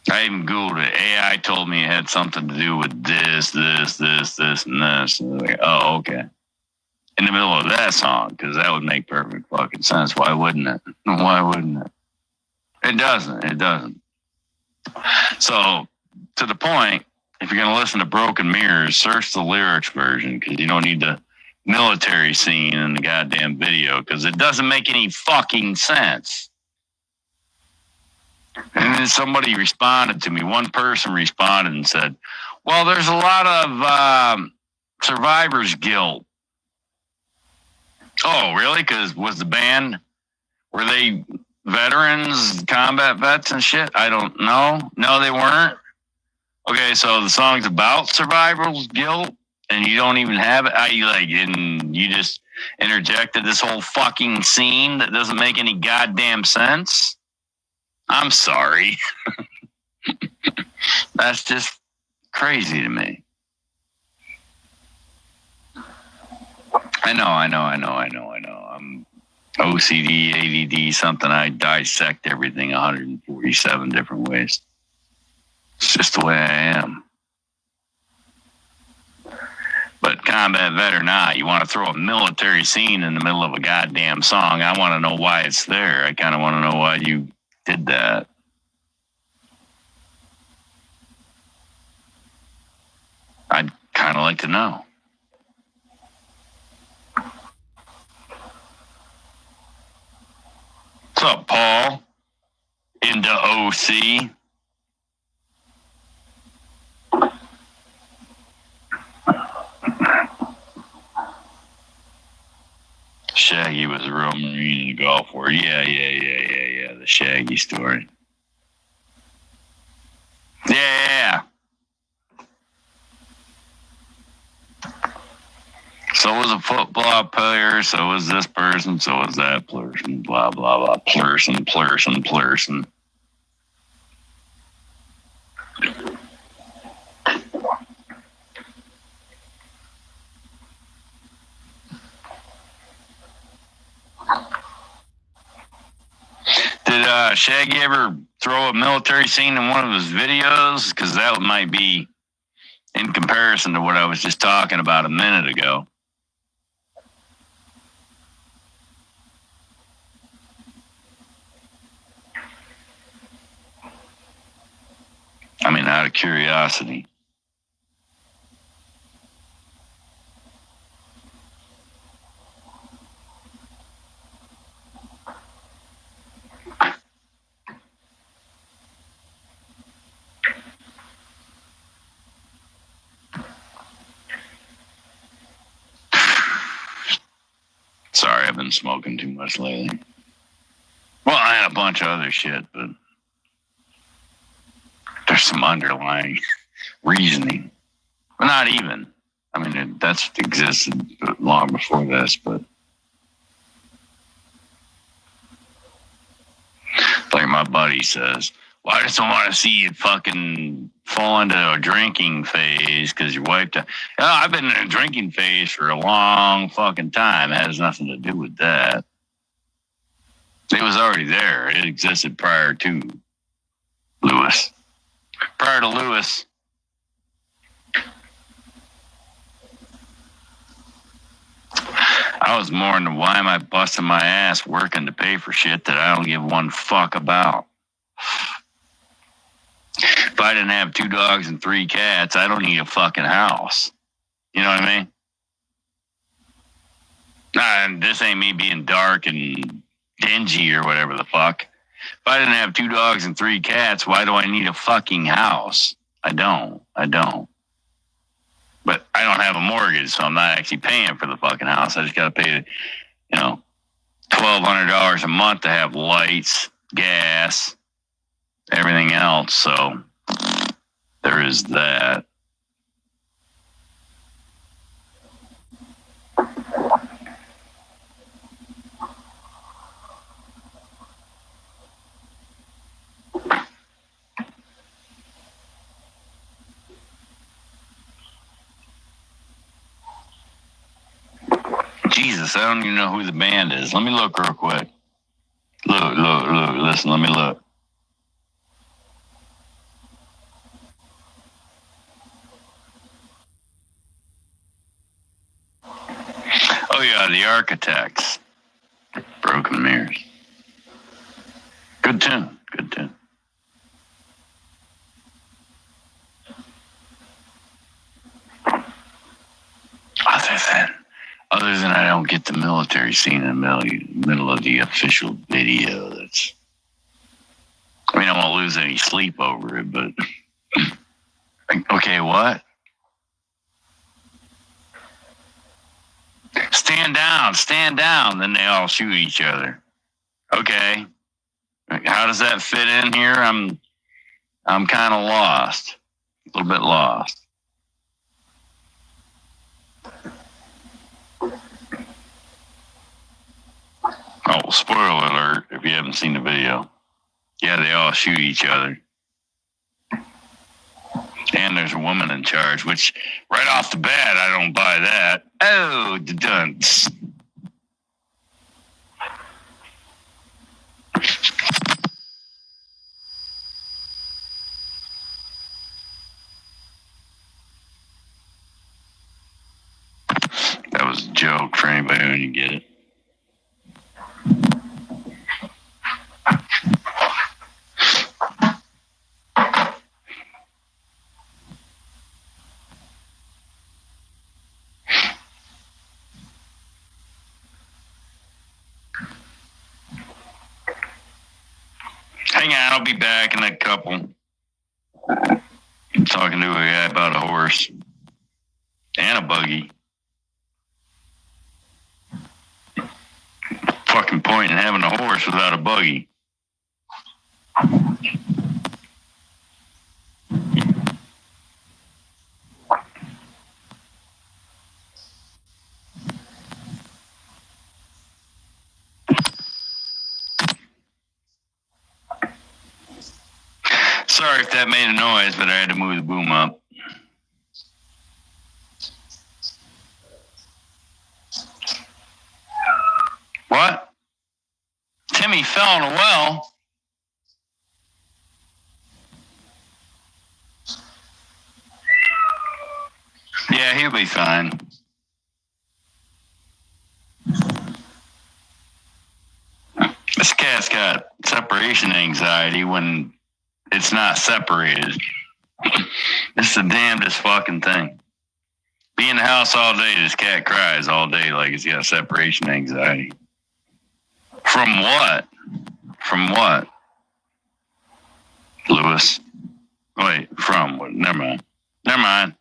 I even Googled it. AI told me it had something to do with this, and this. And like, oh, okay. In the middle of that song, because that would make perfect fucking sense. Why wouldn't it? It doesn't. So, to the point, if you're going to listen to Broken Mirrors, search the lyrics version, because you don't need the military scene in the goddamn video, because it doesn't make any fucking sense. And then somebody responded to me. One person responded and said, well, there's a lot of survivor's guilt. Oh, really? Because was the band, were they veterans, combat vets and shit? I don't know. No, they weren't. Okay, so the song's about survivor's guilt, and you don't even have it. And you just interjected this whole fucking scene that doesn't make any goddamn sense. I'm sorry. That's just crazy to me. I know. I'm OCD, ADD, something. I dissect everything 147 different ways. It's just the way I am. But combat vet or not, you want to throw a military scene in the middle of a goddamn song. I want to know why it's there. I kind of want to know why you did that. I'd kind of like to know. What's up, Paul? Into OC. Shaggy was a real Marine in the Gulf War. Yeah. The Shaggy story. Yeah. So was a football player, so was this person, so was that person, blah, blah, blah, person. Did Shaggy ever throw a military scene in one of his videos? Because that might be in comparison to what I was just talking about a minute ago. I mean, out of curiosity. Sorry, I've been smoking too much lately. Well, I had a bunch of other shit, but there's some underlying reasoning. But not even. I mean, that's existed long before this, but like my buddy says, well, I just don't want to see you fucking fall into a drinking phase because your wife died. Oh, I've been in a drinking phase for a long fucking time. It has nothing to do with that. It was already there. It existed prior to Lewis. Prior to Lewis, I was more into why am I busting my ass working to pay for shit that I don't give one fuck about. If I didn't have 2 dogs and 3 cats, I don't need a fucking house. You know what I mean? And this ain't me being dark and dingy or whatever the fuck. If I didn't have 2 dogs and 3 cats, why do I need a fucking house? I don't. But I don't have a mortgage, so I'm not actually paying for the fucking house. I just got to pay, $1,200 a month to have lights, gas, everything else. So there is that. Jesus, I don't even know who the band is. Let me look real quick. Look, listen, let me look. Oh yeah, the Architects. Broken Mirrors. Good tune. Other than I don't get the military scene in the middle of the official video. I won't lose any sleep over it, but okay, what? Stand down. Then they all shoot each other. Okay, how does that fit in here? I'm kind of lost, a little bit lost. Oh, spoiler alert, if you haven't seen the video. Yeah, they all shoot each other. And there's a woman in charge, which right off the bat, I don't buy that. Oh, the dunce. That was a joke for anybody who didn't get it. Hang on, I'll be back in a couple. I'm talking to a guy about a horse and a buggy. fucking point in having a horse without a buggy. Sorry if that made a noise, but I had to move the boom up. What? Timmy fell in a well. Yeah, he'll be fine. This cat's got separation anxiety when it's not separated. It's the damnedest fucking thing. Be in the house all day, this cat cries all day like it's got separation anxiety. From what? From what? Lewis. Wait, from what? Never mind. Never mind.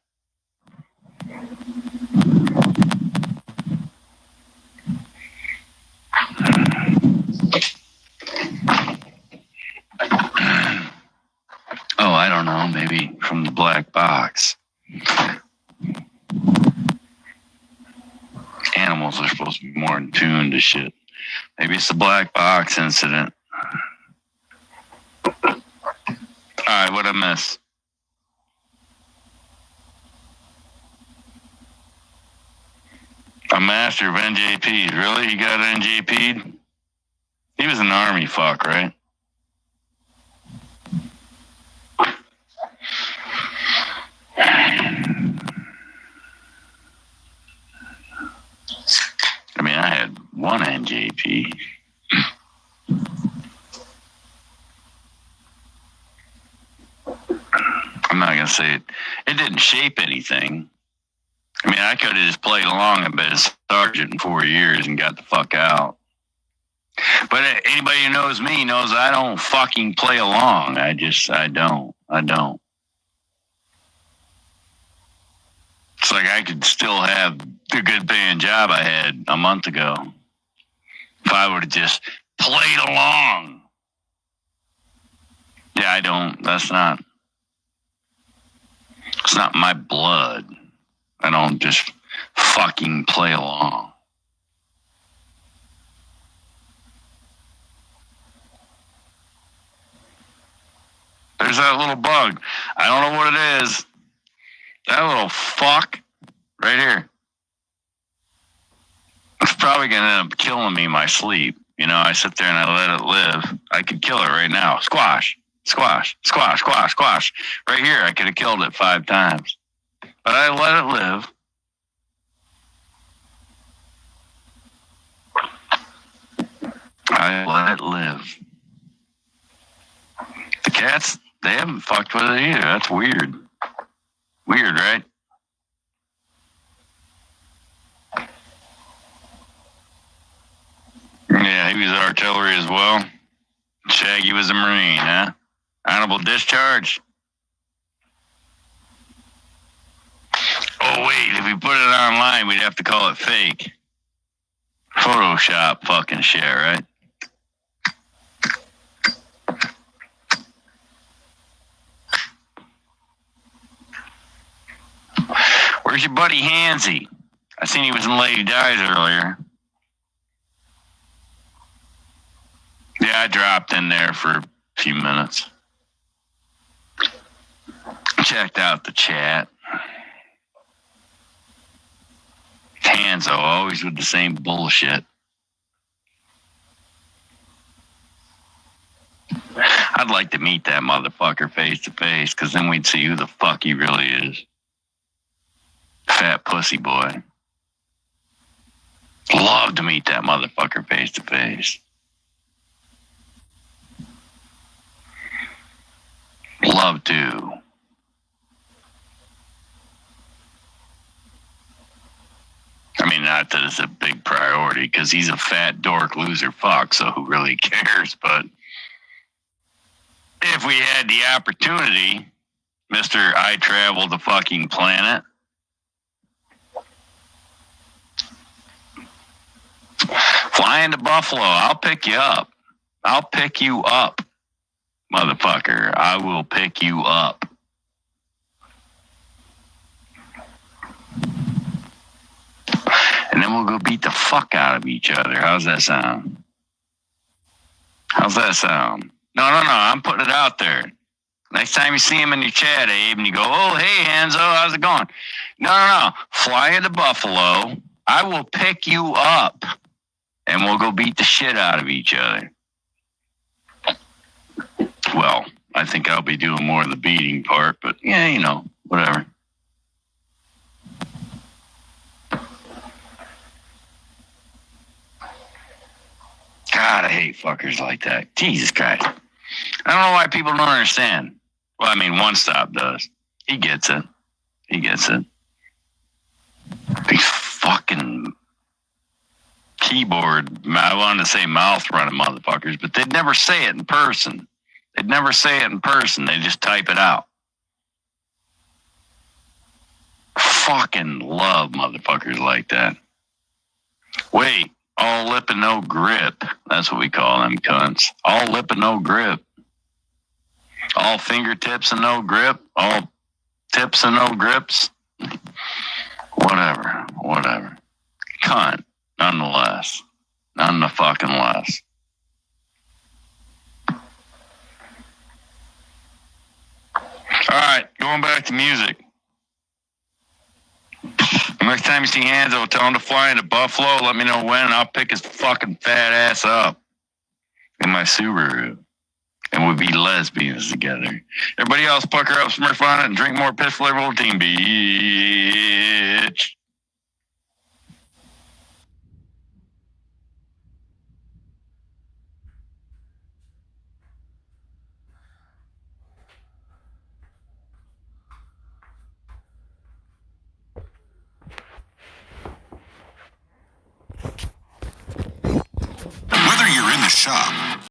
Oh, I don't know. Maybe from the black box. Animals are supposed to be more in tune to shit. Maybe it's the black box incident. Alright, what'd I miss? A master of NJPs. Really? He got NJP'd? He was an army fuck, right? I mean, I had one NJP. I'm not going to say it. It didn't shape anything. I mean, I could have just played along and been a sergeant in 4 years and got the fuck out. But anybody who knows me knows I don't fucking play along. I don't. It's like I could still have the good paying job I had a month ago if I would have just played along. Yeah, I don't. It's not my blood. I don't just fucking play along. There's that little bug. I don't know what it is. That little fuck right here. It's probably going to end up killing me in my sleep. You know, I sit there and I let it live. I could kill it right now. Squash, squash, squash, squash, squash. Right here, I could have killed it 5 times. But I let it live. I let it live. The cats, they haven't fucked with it either. That's weird. Weird, right? Yeah, he was artillery as well. Shaggy was a Marine, huh? Honorable discharge. Oh, wait, if we put it online, we'd have to call it fake. Photoshop fucking shit, right? Where's your buddy Hansy? I seen he was in Lady Dies earlier. Yeah, I dropped in there for a few minutes. Checked out the chat. Hanzo, always with the same bullshit. I'd like to meet that motherfucker face to face, because then we'd see who the fuck he really is. Fat pussy boy. Love to meet that motherfucker face to face. Love to. I mean, not that it's a big priority, because he's a fat dork loser fuck, so who really cares? But if we had the opportunity, Mr. I travel the fucking planet, fly Fly into Buffalo. I'll pick you up. I'll pick you up, motherfucker. I will pick you up. And then we'll go beat the fuck out of each other. How's that sound? How's that sound? No. I'm putting it out there. Next time you see him in your chat, Abe, and you go, oh, hey, Hanzo, how's it going? No. Fly into Buffalo. I will pick you up. And we'll go beat the shit out of each other. Well, I think I'll be doing more of the beating part, but yeah, you know, whatever. God, I hate fuckers like that. Jesus Christ. I don't know why people don't understand. Well, I mean, One Stop does. He gets it. These fucking keyboard, I wanted to say mouth running motherfuckers, but they'd never say it in person. They just type it out. Fucking love motherfuckers like that. Wait, all lip and no grip. That's what we call them cunts. All lip and no grip. All fingertips and no grip. All tips and no grips. Whatever. Cunt, nonetheless. None the fucking less. Alright, going back to music. Next time you see Hanzo, tell him to fly into Buffalo. Let me know when, and I'll pick his fucking fat ass up in my Subaru. And we'll be lesbians together. Everybody else, pucker up, smurf on it, and drink more piss flavor Ovaltine, bitch. Whether you're in the shop